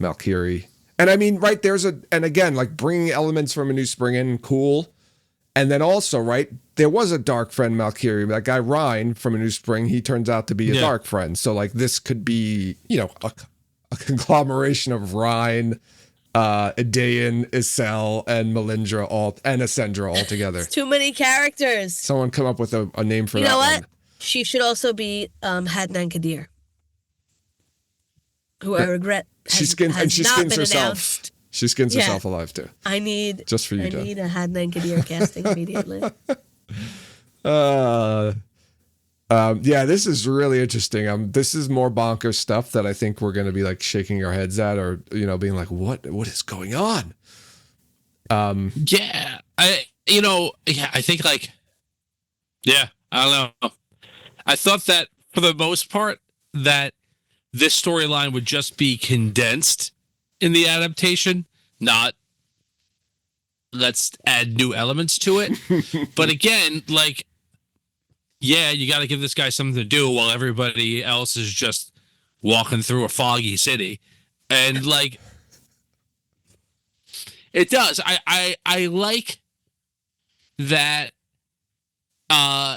Valkyrie. And I mean, right, and again, like bringing elements from A New Spring in, cool. And then also, right, there was a dark friend, Valkyrie. That guy Ryan from A New Spring, he turns out to be a dark friend. So like this could be, a conglomeration of Ryan, Idaean, Isel, and Melindra and Ascendra all together. It's too many characters. Someone come up with a name for You that know what? one. She should also be Hadnan Kadir, who I regret She has skins not been herself. announced. She skins Yeah. herself alive too. I need Just for you, I Jen. need a Hadnan Kadir casting immediately. Yeah, this is really interesting. This is more bonkers stuff that I think we're going to be like shaking our heads at, or being like, what is going on? Yeah, I think like, yeah, I don't know. I thought that for the most part that this storyline would just be condensed in the adaptation, not let's add new elements to it. But again, like, yeah, you got to give this guy something to do while everybody else is just walking through a foggy city. And like, it does. I like that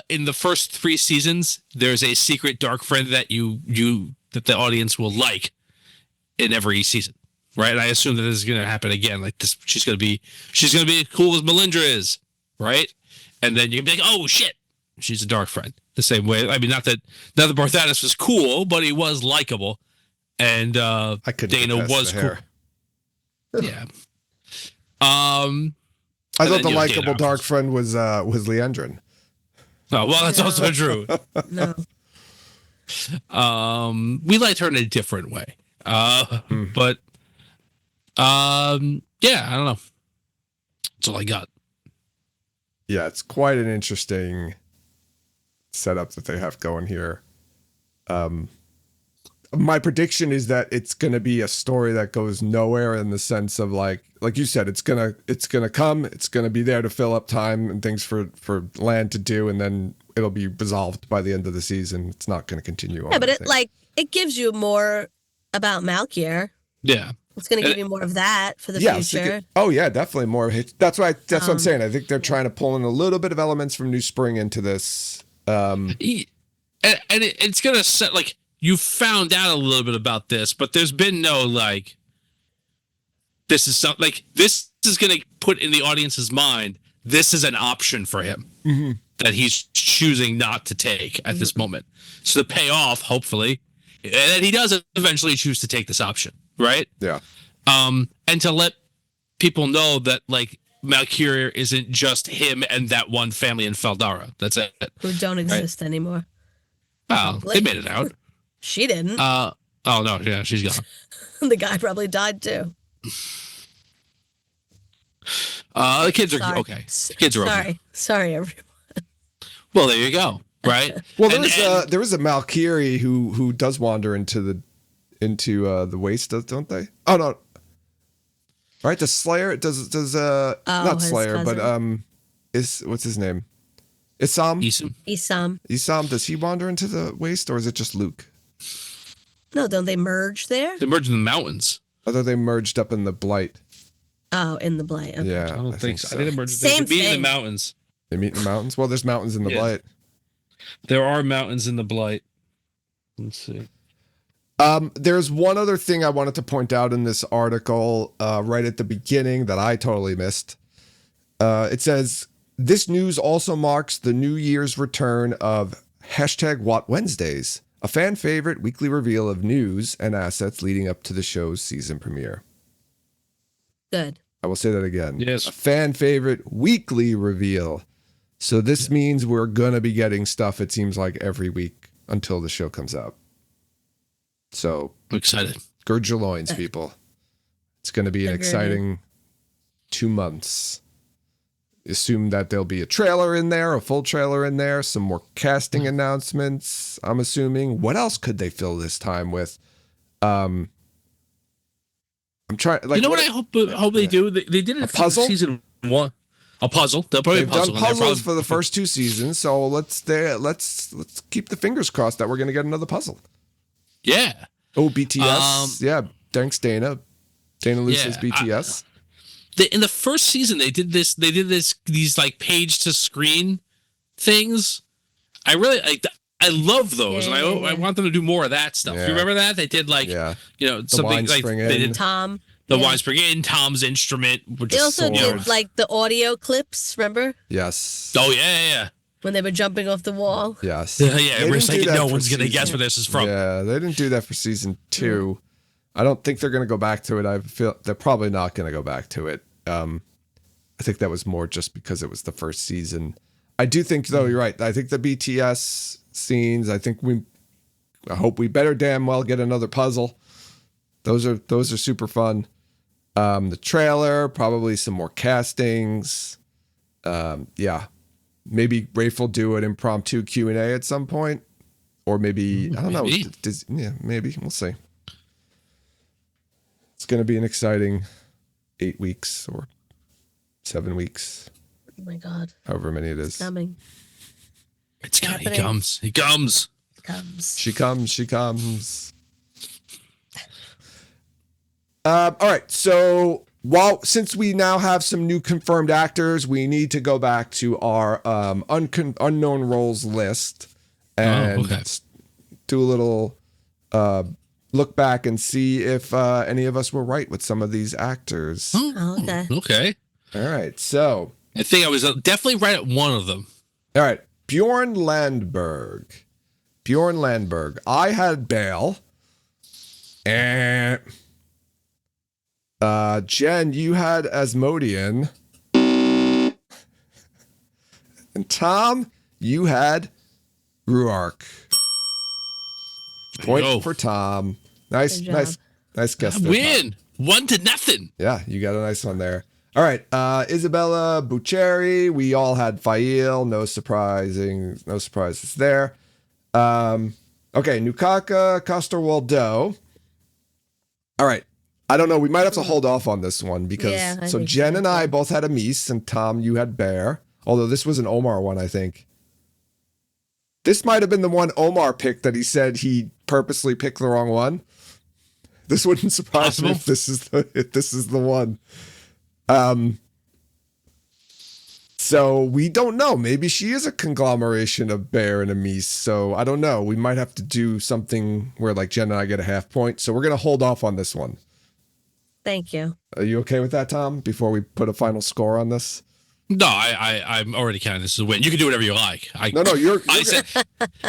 in the first 3 seasons, there's a secret dark friend that that the audience will like in every season. Right. And I assume that this is going to happen again. Like this, she's going to be as cool as Melindra is. Right. And then you can be like, oh shit, she's a dark friend. The same way. I mean, not that Barthanas was cool, but he was likable. And I couldn't Dana get past was the cool. hair. Yeah. I thought the likable dark friend was Leandrin. Oh, well, that's also true. No. We liked her in a different way. But yeah, I don't know. That's all I got. Yeah, it's quite an interesting setup that they have going here. My prediction is that it's going to be a story that goes nowhere, in the sense of like you said, it's gonna come, it's gonna be there to fill up time and things for Land to do, and then it'll be resolved by the end of the season. It's not going to continue on. Yeah, but it gives you more about Malkier. Yeah. It's going to give you more of that for the Yes, future. definitely more. That's what I'm saying. I think they're trying to pull in a little bit of elements from New Spring into this. And it's gonna set, like, you found out a little bit about this, but there's been no like, this is something like, this is gonna put in the audience's mind, this is an option for him that he's choosing not to take at this moment. So the payoff, hopefully, and he does eventually choose to take this option, right? Yeah. And to let people know that like Malkier isn't just him and that one family in Feldara. That's it. Who don't exist anymore. Wow, they made it out. She didn't. Oh no, yeah, she's gone. The guy probably died too. The kids are Sorry. okay. The kids are okay. Sorry, everyone. Well, there you go. Right. Well, there is a Malkiri who does wander into the waste, don't they? Oh no. Right, the Slayer does not Slayer, cousin. but what's his name? Isam. Isam. Does he wander into the waste, or is it just Luke? No, don't they merge there? They merged in the mountains. Although they merged up in the Blight. Oh, in the Blight. Okay. Yeah, I don't think so. I think they merged. Same They meet in thing. the mountains. They meet in the mountains. Well, there's mountains in the Blight. There are mountains in the Blight. Let's see. There's one other thing I wanted to point out in this article right at the beginning that I totally missed. It says, this news also marks the New Year's return of #What Wednesdays, a fan favorite weekly reveal of news and assets leading up to the show's season premiere. Good. I will say that again. Yes. A fan favorite weekly reveal. So this means we're going to be getting stuff, it seems like, every week until the show comes out. So I'm excited. gird your loins, people. It's going to be an exciting 2 months. Assume that there'll be a trailer in there, a full trailer in there, some more casting announcements, I'm assuming. What else could they fill this time with? I'm trying. Like, you know what I hope they do? They did it for puzzle? season 1. A puzzle. They'll probably They've puzzle done puzzles for the first 2 seasons, so let's keep the fingers crossed that we're going to get another puzzle. Yeah. Oh, BTS. Yeah, thanks, Dana. Dana Luce's BTS. In the first season, they did these like page to screen things. I really I love those, and I want them to do more of that stuff. Yeah. You remember that they did like Yeah. something wine like spring they in. did Tom. The Yeah. wines bring in Tom's instrument, which They is also sword. did like the audio clips, remember? Yes. Oh yeah. When they were jumping off the wall. Yes. Yeah, They we're didn't do like, that no for one's gonna guess season- where this is from. Yeah, they didn't do that for season 2. I don't think they're going to go back to it. I feel they're probably not going to go back to it. I think that was more just because it was the first season. I do think, though, you're right. I think the BTS scenes, I hope we better damn well get another puzzle. Those are super fun. The trailer, probably some more castings. Yeah. Maybe Rafe will do an impromptu Q&A at some point. Or maybe, I don't know. Maybe. Yeah, maybe. We'll see. It's going to be an exciting 8 weeks or 7 weeks, Oh my God. however many it is. Coming. It's coming. He Happening. comes. He comes. Comes. She comes. All right. So since we now have some new confirmed actors, we need to go back to our unknown roles list and okay. do a little look back and see if any of us were right with some of these actors. Oh, okay. Okay. All right. So, I think I was definitely right at one of them. all right. Bjorn Landberg. I had Bale. And Jen, you had Asmodean. And Tom, you had Ruark. Point Yo. for Tom. Nice, Good job. nice guess. I there, Tom. win 1-0. Yeah, you got a nice one there. All right, Isabella Buccieri. We all had Faile. No surprises there. Okay, Nukaka, Coster-Waldau. All right. I don't know. We might have to hold off on this one because Yeah, I so think Jen so, and I too. both had Amis, and Tom, you had Bear. Although this was an Omar one, I think. This might have been the one Omar picked that he said he purposely picked the wrong one. This wouldn't surprise me if this is the one. So we don't know. Maybe she is a conglomeration of Bear and Amis. So I don't know. We might have to do something where like Jen and I get a half point. So we're gonna hold off on this one. Thank you. Are you okay with that, Tom? Before we put a final score on this? No, I'm already counting this as a win. You can do whatever you like. No, you're I said,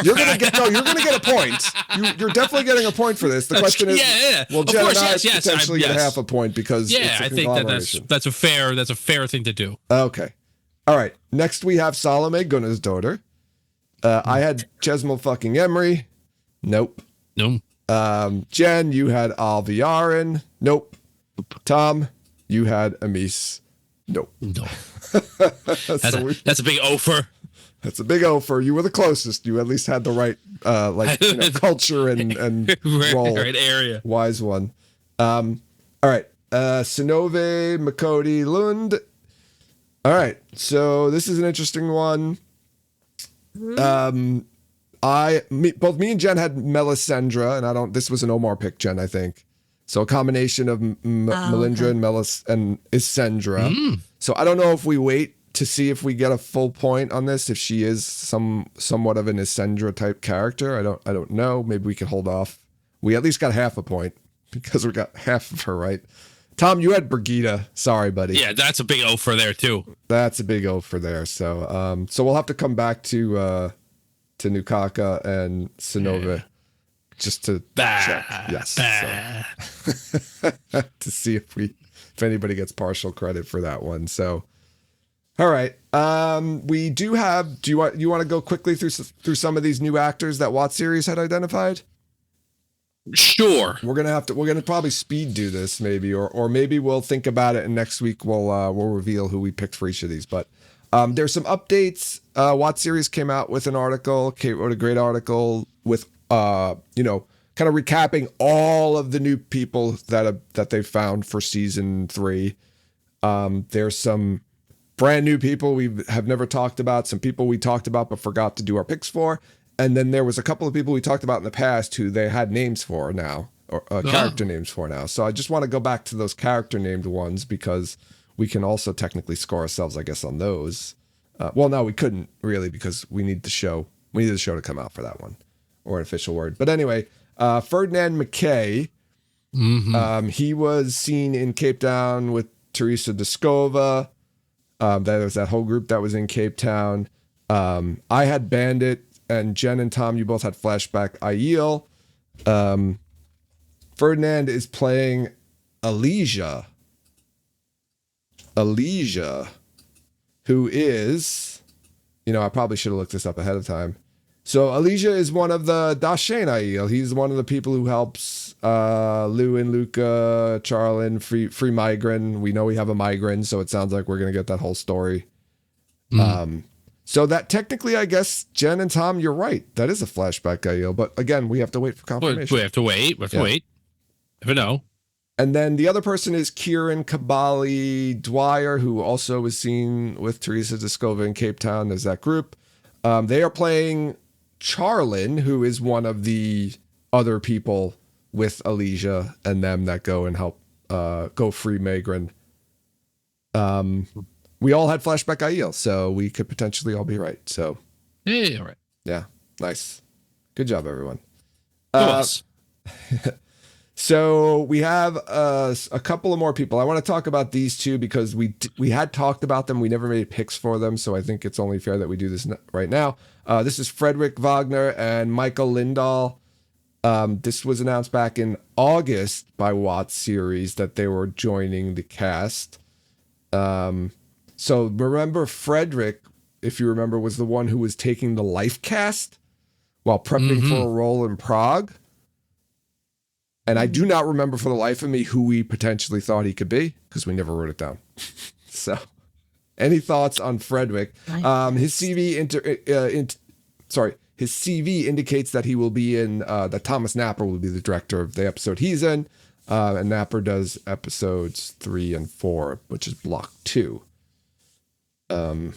you're gonna get a point. You're definitely getting a point for this. The question is, yeah. will Of Jen course, and I yes, potentially get yes. half a point because it's a I think that conglomeration? that's a fair thing to do. Okay. All right. Next we have Salome Gunnar's daughter. I had Chesmal fucking Emery. Nope. No. Jen, you had Alviarin. Nope. Tom, you had Amis. Nope. No. So That's a big offer. that's a big O for you. Were the closest. You at least had the right culture and role. Right area. Wise one. All right. Sinove Makodi Lund. All right. So this is an interesting one. Both me and Jen had Melisandre, and this was an Omar pick, Jen, I think. So a combination of Melindra and Isendra. So I don't know if we wait to see if we get a full point on this, if she is somewhat of an Isendra type character. I don't know. Maybe we could hold off. We at least got half a point because we got half of her right. Tom, you had Brigida. Sorry, buddy. Yeah, that's a big offer there too. That's a big O for there. So so we'll have to come back to Nukaka and Sinova just to check. Yes. So, to see if anybody gets partial credit for that one. So all right. We do have, you want to go quickly through some of these new actors that Watt series had identified? Sure. We're gonna probably speed do this maybe, or maybe we'll think about it and next week we'll reveal who we picked for each of these. But there's some updates. Watt series came out with an article. Kate wrote a great article with kind of recapping all of the new people that they found for season 3. There's some brand new people we have never talked about, some people we talked about but forgot to do our picks for. And then there was a couple of people we talked about in the past who they had names for now, or character names for now. So I just want to go back to those character named ones because we can also technically score ourselves, I guess, on those. Well, no, we couldn't really because we need the show. We need the show to come out for that one, or an official word. But anyway, Ferdinand McKay Mm-hmm. He was seen in Cape Town with Teresa Deskova. That was that whole group that was in Cape Town. I had Bandit, and Jen and Tom, you both had flashback Aiel. Ferdinand is playing Alicia. Alicia, who is, I probably should have looked this up ahead of time. So Alicia is one of the Dashain Aiel. He's one of the people who helps Lou and Luca, Charlin, free migrant. We know we have a migrant, so it sounds like we're going to get that whole story. So that technically, I guess, Jen and Tom, you're right. That is a flashback Aiel. But again, we have to wait for confirmation. We have to wait. We have to wait. Never know. And then the other person is Kieran Kabali Dwyer, who also was seen with Teresa Deskova in Cape Town. There's that group. They are playing Charlin, who is one of the other people with Alicia and them that go and help go free Magrin. We all had flashback Aiel, so we could potentially all be right. So, yeah, all right. Yeah, nice. Good job, everyone. Us. So we have a couple of more people. I want to talk about these two because we had talked about them. We never made picks for them, so I think it's only fair that we do this right now. This is Frederick Wagner and Michael Lindahl. This was announced back in August by Watts Series that they were joining the cast. So remember, Frederick, if you remember, was the one who was taking the life cast while prepping for a role in Prague. And I do not remember for the life of me who we potentially thought he could be because we never wrote it down. So, any thoughts on Frederick? His CV his CV indicates that he will be in that Thomas Napper will be the director of the episode he's in, and Napper does episodes 3 and 4, which is block 2. So,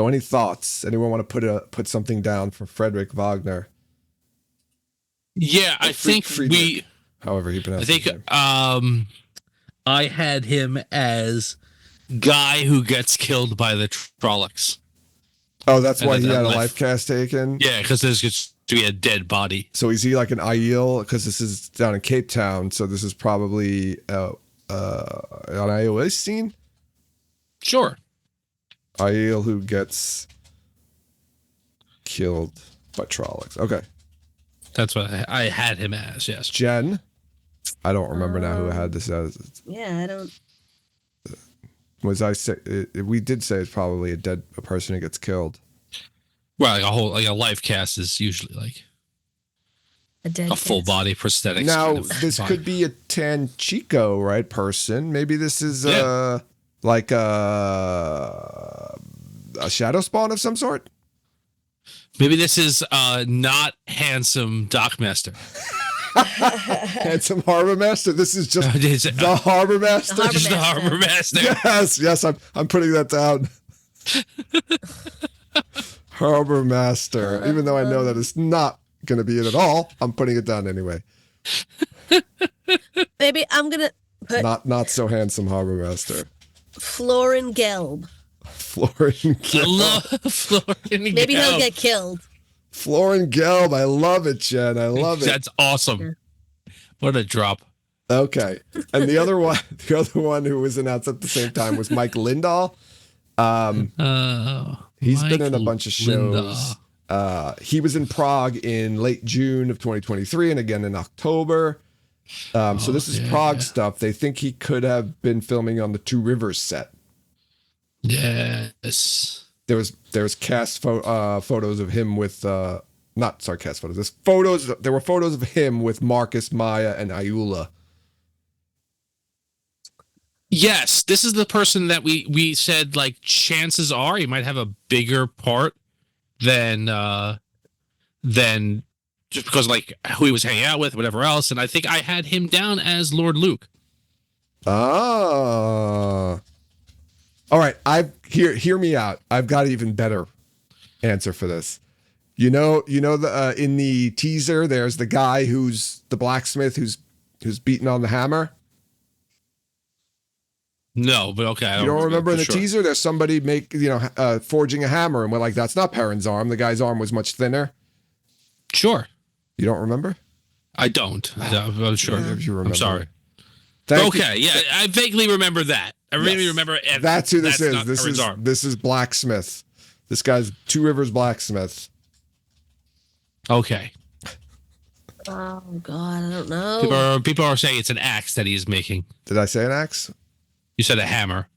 any thoughts? Anyone want to put something down for Frederick Wagner? Yeah, I think however he pronounced his name. I had him as guy who gets killed by the Trollocs. Oh, that's why he had a life cast taken? Yeah, because there's going to be a dead body. So is he like an Aiel? Because this is down in Cape Town, so this is probably an Aiel scene? Sure. Aiel who gets killed by Trollocs. Okay. That's what I had him as, yes. Jen? I don't remember now who I had this as. Yeah, I don't. We did say it's probably a person who gets killed. Well, like a life cast is usually like a full body prosthetic. Now, this could be a Tanchico, right, person. Maybe this is like a shadow spawn of some sort. Maybe this is not handsome Dockmaster. Handsome Harbor Master. This is just the Harbor Master. Just the Harbor Master. Yes, I'm putting that down. Harbor Master. Even though I know that it's not going to be it at all, I'm putting it down anyway. Maybe I'm gonna put not so handsome Harbor Master. Florin Gelb. Florin Gelb. I love Florin Gelb. Maybe he'll get killed. Florin Gelb. I love it, Jen. I love it. That's awesome. What a drop. Okay. And the other one who was announced at the same time was Mike Lindahl. He's been in a bunch of shows. He was in Prague in late June of 2023 and again in October. So this is Prague stuff. They think he could have been filming on the Two Rivers set. Yes. There was cast photos of him with cast photos. There were photos of him with Marcus, Maya, and Ayula. Yes, this is the person that we said like chances are he might have a bigger part than just because like who he was hanging out with, whatever else. And I think I had him down as Lord Luke. Ah. All right, hear me out. I've got an even better answer for this. You know the in the teaser, there's the guy who's the blacksmith who's beating on the hammer. No, but okay. You don't remember in the teaser? There's somebody forging a hammer, and we're like, that's not Perrin's arm. The guy's arm was much thinner. Sure. You don't remember? I don't. I'm sure. If you remember. I'm sorry. Thank you. Okay, yeah, I vaguely remember that. I really remember. And That's who this is. not Perrin's arm. This is Blacksmith. This guy's Two Rivers Blacksmith. Okay. Oh God, I don't know. People are saying it's an axe that he's making. Did I say an axe? You said a hammer.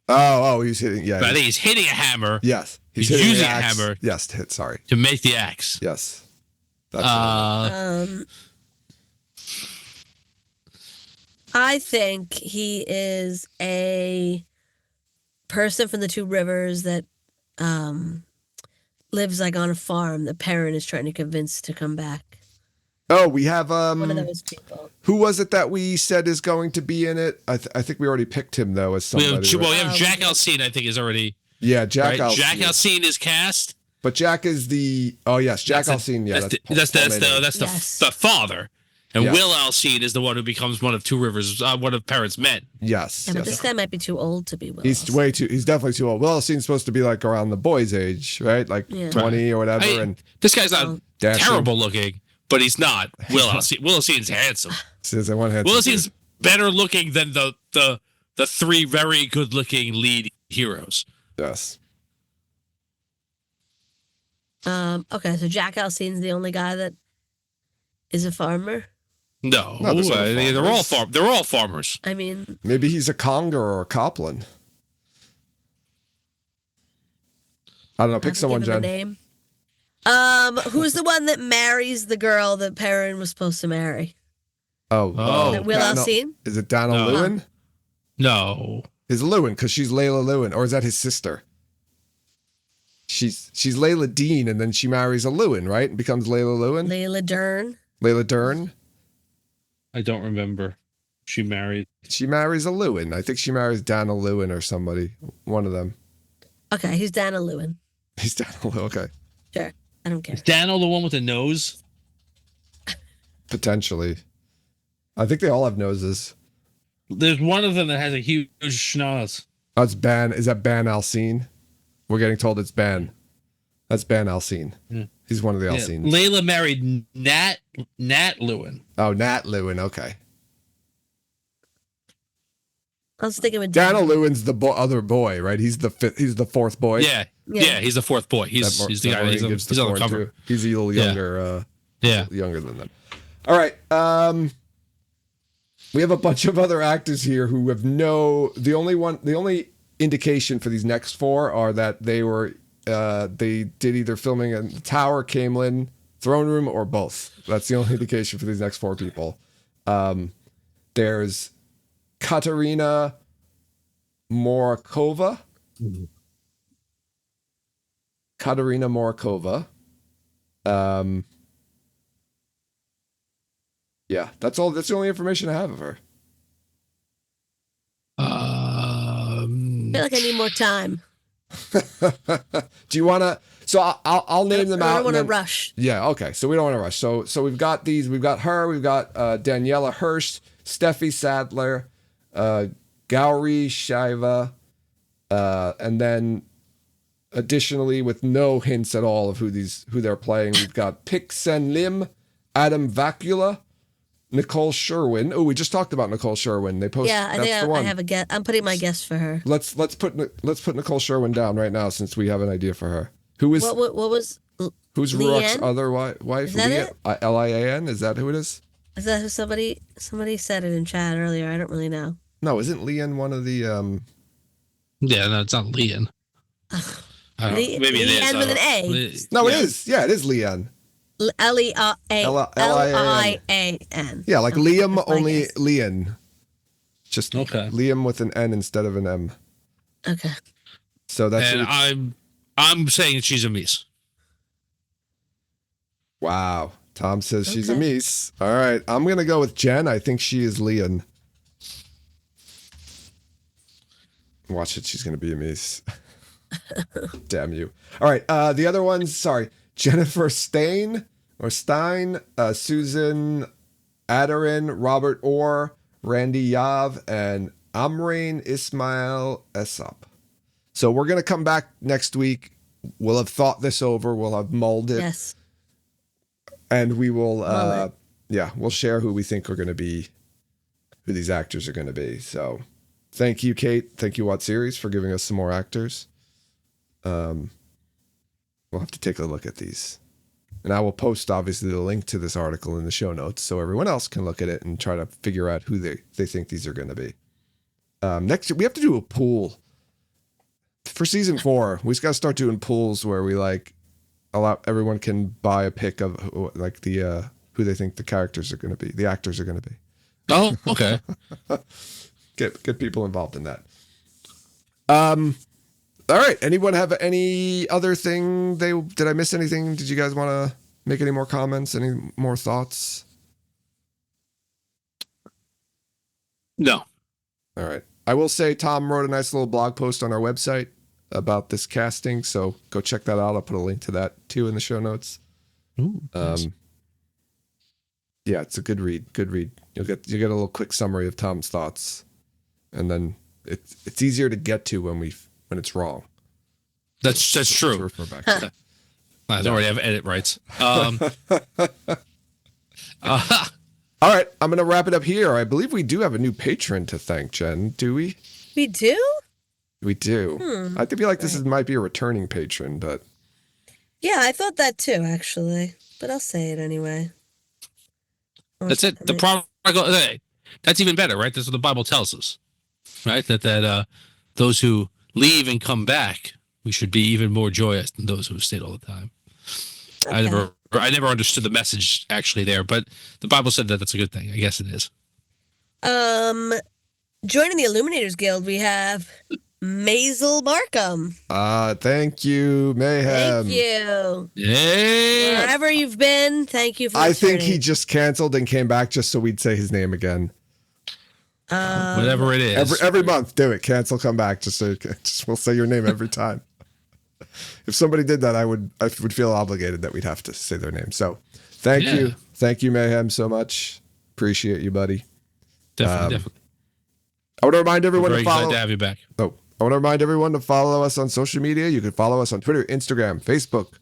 Oh, he's hitting. Yeah, But I think he's hitting a hammer. yes, He's hitting the using a axe. hammer. Yes, to hit. Sorry. To make the axe. Yes. That's I think he is a person from the Two Rivers that lives like on a farm that Perrin is trying to convince to come back. Oh, we have One of those people. Who was it that we said is going to be in it? I think we already picked him though as somebody. We have Jack Alcine. I think is already. Yeah, Jack right? Alcine. Jack Alcine is cast. But Jack is the. Oh yes, Jack Alcine. Yeah, that's the father. And Yes. Will Alcine is the one who becomes one of Two Rivers, one of Perrin's men. Yes. Yeah, but yes. this guy might be too old to be Will. He's Alcine. way too. He's definitely too old. Will Alcine's supposed to be like around the boy's age, right? Like Yeah. 20 or whatever. And This guy's not Dashing. terrible looking, but he's not. Will Alcine. Will Alcine's handsome. says I want Will Alcine's better looking than the three very good looking lead heroes. Yes. Okay, so Jack Alcine's the only guy that is a farmer. No, No, there's other they're all farmers. I mean, Maybe he's a conger or a Copland. I don't know. Pick someone, give him Jen. a name. Who's the one that marries the girl that Perrin was supposed to marry? Oh. That Will Alcine? Is it Donna No. Lewin? No. Is Lewin because she's Layla Lewin, or is that his sister? She's Layla Dean, and then she marries a Lewin, right? And becomes Layla Lewin. Layla Dern. Layla Dern. I don't remember. She married. She marries a Lewin. I think she marries Dana Lewin or somebody. One of them. Okay, he's Dana Lewin. He's Dana Lewin. Okay. Sure, I don't care. Is Daniel the one with the nose? Potentially. I think they all have noses. There's one of them that has a huge schnoz. Oh, it's Ban. Is that Ban Alcine? We're getting told it's Ban. That's Ban Alcine. Yeah. He's one of the Yeah, Alcines. Layla married Nat Lewin. Oh, Nat Lewin. Okay. I was thinking with Dana Lewin's the other boy, right? He's the fifth. He's the fourth boy. Yeah. He's the fourth boy. He's the guy. He's on the cover. To. He's a little younger. Younger than them. All right. We have a bunch of other actors here who have the only indication for these next four are that they did either filming in the Tower, Camelin, Throne Room, or both. That's the only indication for these next four people. There's Katerina Morakova. Mm-hmm. Katerina Morakova. Yeah, that's all. That's the only information I have of her. I feel like I need more time. Do you want to? So I'll name them out. I don't want to rush. Yeah. Okay. So we don't want to rush. So we've got these. We've got her. We've got Daniela Hirsch, Steffi Sadler, Gauri Shiva, and then additionally, with no hints at all of who they're playing, we've got Pik Sen Lim, Adam Vacula, Nicole Sherwin. Oh, we just talked about Nicole Sherwin. They posted. Yeah, I think I have a guess. I'm putting my guess for her. Let's put Nicole Sherwin down right now since we have an idea for her. Who is what was who's Rurock's other wife? Is that it? Lian? Is that who it is? Is that who somebody said it in chat earlier? I don't really know. No, isn't Lian one of the Yeah, no, it's not Lian. Maybe it is. Lian with an A. No, it is. Yeah, it is Lian. Lian. Yeah, like Liam, that's my only guess. Lian. Just Liam with an N instead of an M. Okay. So that's and I'm saying she's a Mies. Wow. Tom says she's a Mies. All right, I'm gonna go with Jen. I think she is Lian. Watch it. She's gonna be a Mies. Damn you. All right. The other ones. Sorry. Jennifer Stein, Susan Adarin, Robert Orr, Randy Yav, and Amrain Ismail Esop. So we're going to come back next week. We'll have thought this over. We'll have mulled it. Yes. And we will yeah, we'll share who we think are going to be, who these actors are going to be. So thank you, Kate. Thank you, What Series, for giving us some more actors. We'll have to take a look at these. And I will post, obviously, the link to this article in the show notes so everyone else can look at it and try to figure out who they think these are going to be. Next year, we have to do a pool. For season 4, we just got to start doing pools where we allow everyone can buy a pick of the who they think the characters are going to be, the actors are going to be. Oh, okay. Get people involved in that. All right. Anyone have any other thing? Did I miss anything? Did you guys want to make any more comments? Any more thoughts? No. All right. I will say Tom wrote a nice little blog post on our website about this casting, so go check that out. I'll put a link to that too in the show notes. Ooh, nice. Yeah, it's a good read. Good read. You get a little quick summary of Tom's thoughts, and then it's easier to get to when it's wrong. That's true. Refer back to that. I already have edit rights. All right, I'm going to wrap it up here. I believe we do have a new patron to thank, Jen. Do we? We do? We do. I feel like this might be a returning patron, but... Yeah, I thought that too, actually. But I'll say it anyway. That's it. The prodigal. That's even better, right? That's what the Bible tells us, right? That those who leave and come back, we should be even more joyous than those who have stayed all the time. Okay. I never understood the message actually there, but the Bible said that that's a good thing. I guess it is. Joining the Illuminators Guild, we have Maisel Markham. Thank you, Mayhem. Thank you. Yeah. Wherever you've been, thank you for I returning. think he just canceled and came back just so we'd say his name again. Whatever it is. Every month, do it. Cancel, come back. Just we'll say your name every time. If somebody did that, I would feel obligated that we'd have to say their name. So thank you, Mayhem, so much. Appreciate you, buddy. Definitely. I want to remind everyone Very to follow. excited to have you back. Oh, I want to remind everyone to follow us on social media. You can follow us on Twitter, Instagram, Facebook,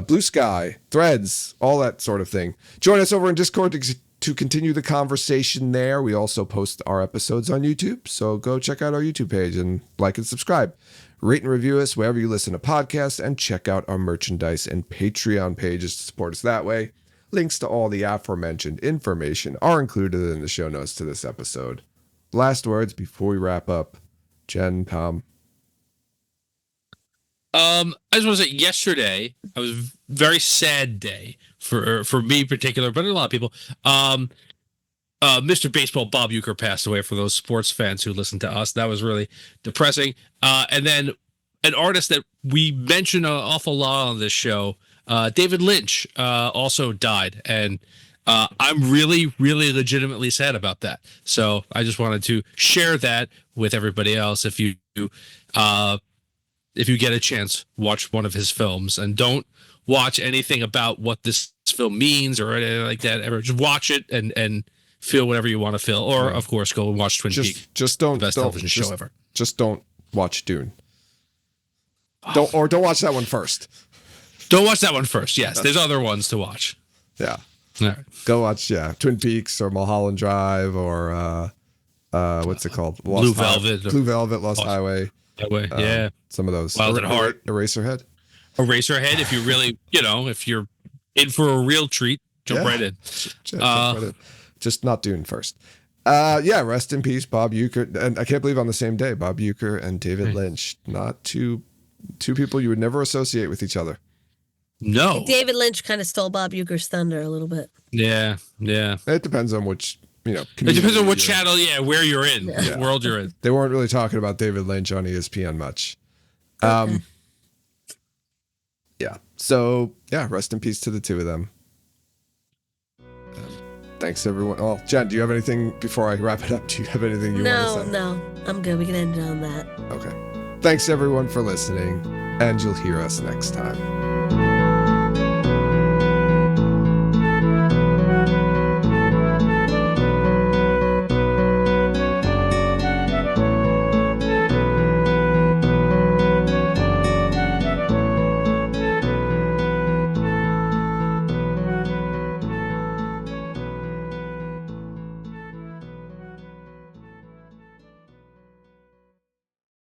Blue Sky, Threads, all that sort of thing. Join us over in Discord to continue the conversation there. We also post our episodes on YouTube, so go check out our YouTube page and like and subscribe. Rate and review us wherever you listen to podcasts, and check out our merchandise and Patreon pages to support us that way. Links to all the aforementioned information are included in the show notes to this episode. Last words before we wrap up. Jen, Tom. I just want to say, yesterday I was a very sad day for me in particular, but a lot of people. Mr. Baseball Bob Uecker passed away, for those sports fans who listen to us. That was really depressing. And then an artist that we mention an awful lot on this show, David Lynch, also died. And I'm really, really legitimately sad about that. So I just wanted to share that with everybody else. If you get a chance, watch one of his films, and don't watch anything about what this film means or anything like that ever. Just watch it and feel whatever you want to feel, or of course go and watch Twin Peaks. Just don't, the best television show ever. Just don't watch Dune. Don't watch that one first. Don't watch that one first. Yes, there's other ones to watch. Yeah. All right. Go watch Twin Peaks or Mulholland Drive or what's it called? Blue Velvet, Lost Highway. Yeah. Some of those. Wild at Heart. Eraserhead. If you really, if you're in for a real treat, jump right in. Jump right in. Just not Dune first. Rest in peace, Bob Uecker. And I can't believe on the same day, Bob Uecker and David Lynch. Not two people you would never associate with each other. No. David Lynch kind of stole Bob Uecker's thunder a little bit. Yeah. It depends on which, it depends on what channel, where you're in, what world you're in. They weren't really talking about David Lynch on ESPN much. Yeah. So, rest in peace to the two of them. Thanks, everyone. Oh, Jen, do you have anything before I wrap it up? Do you have anything you want to say? No, I'm good. We can end it on that. Okay. Thanks, everyone, for listening, and you'll hear us next time.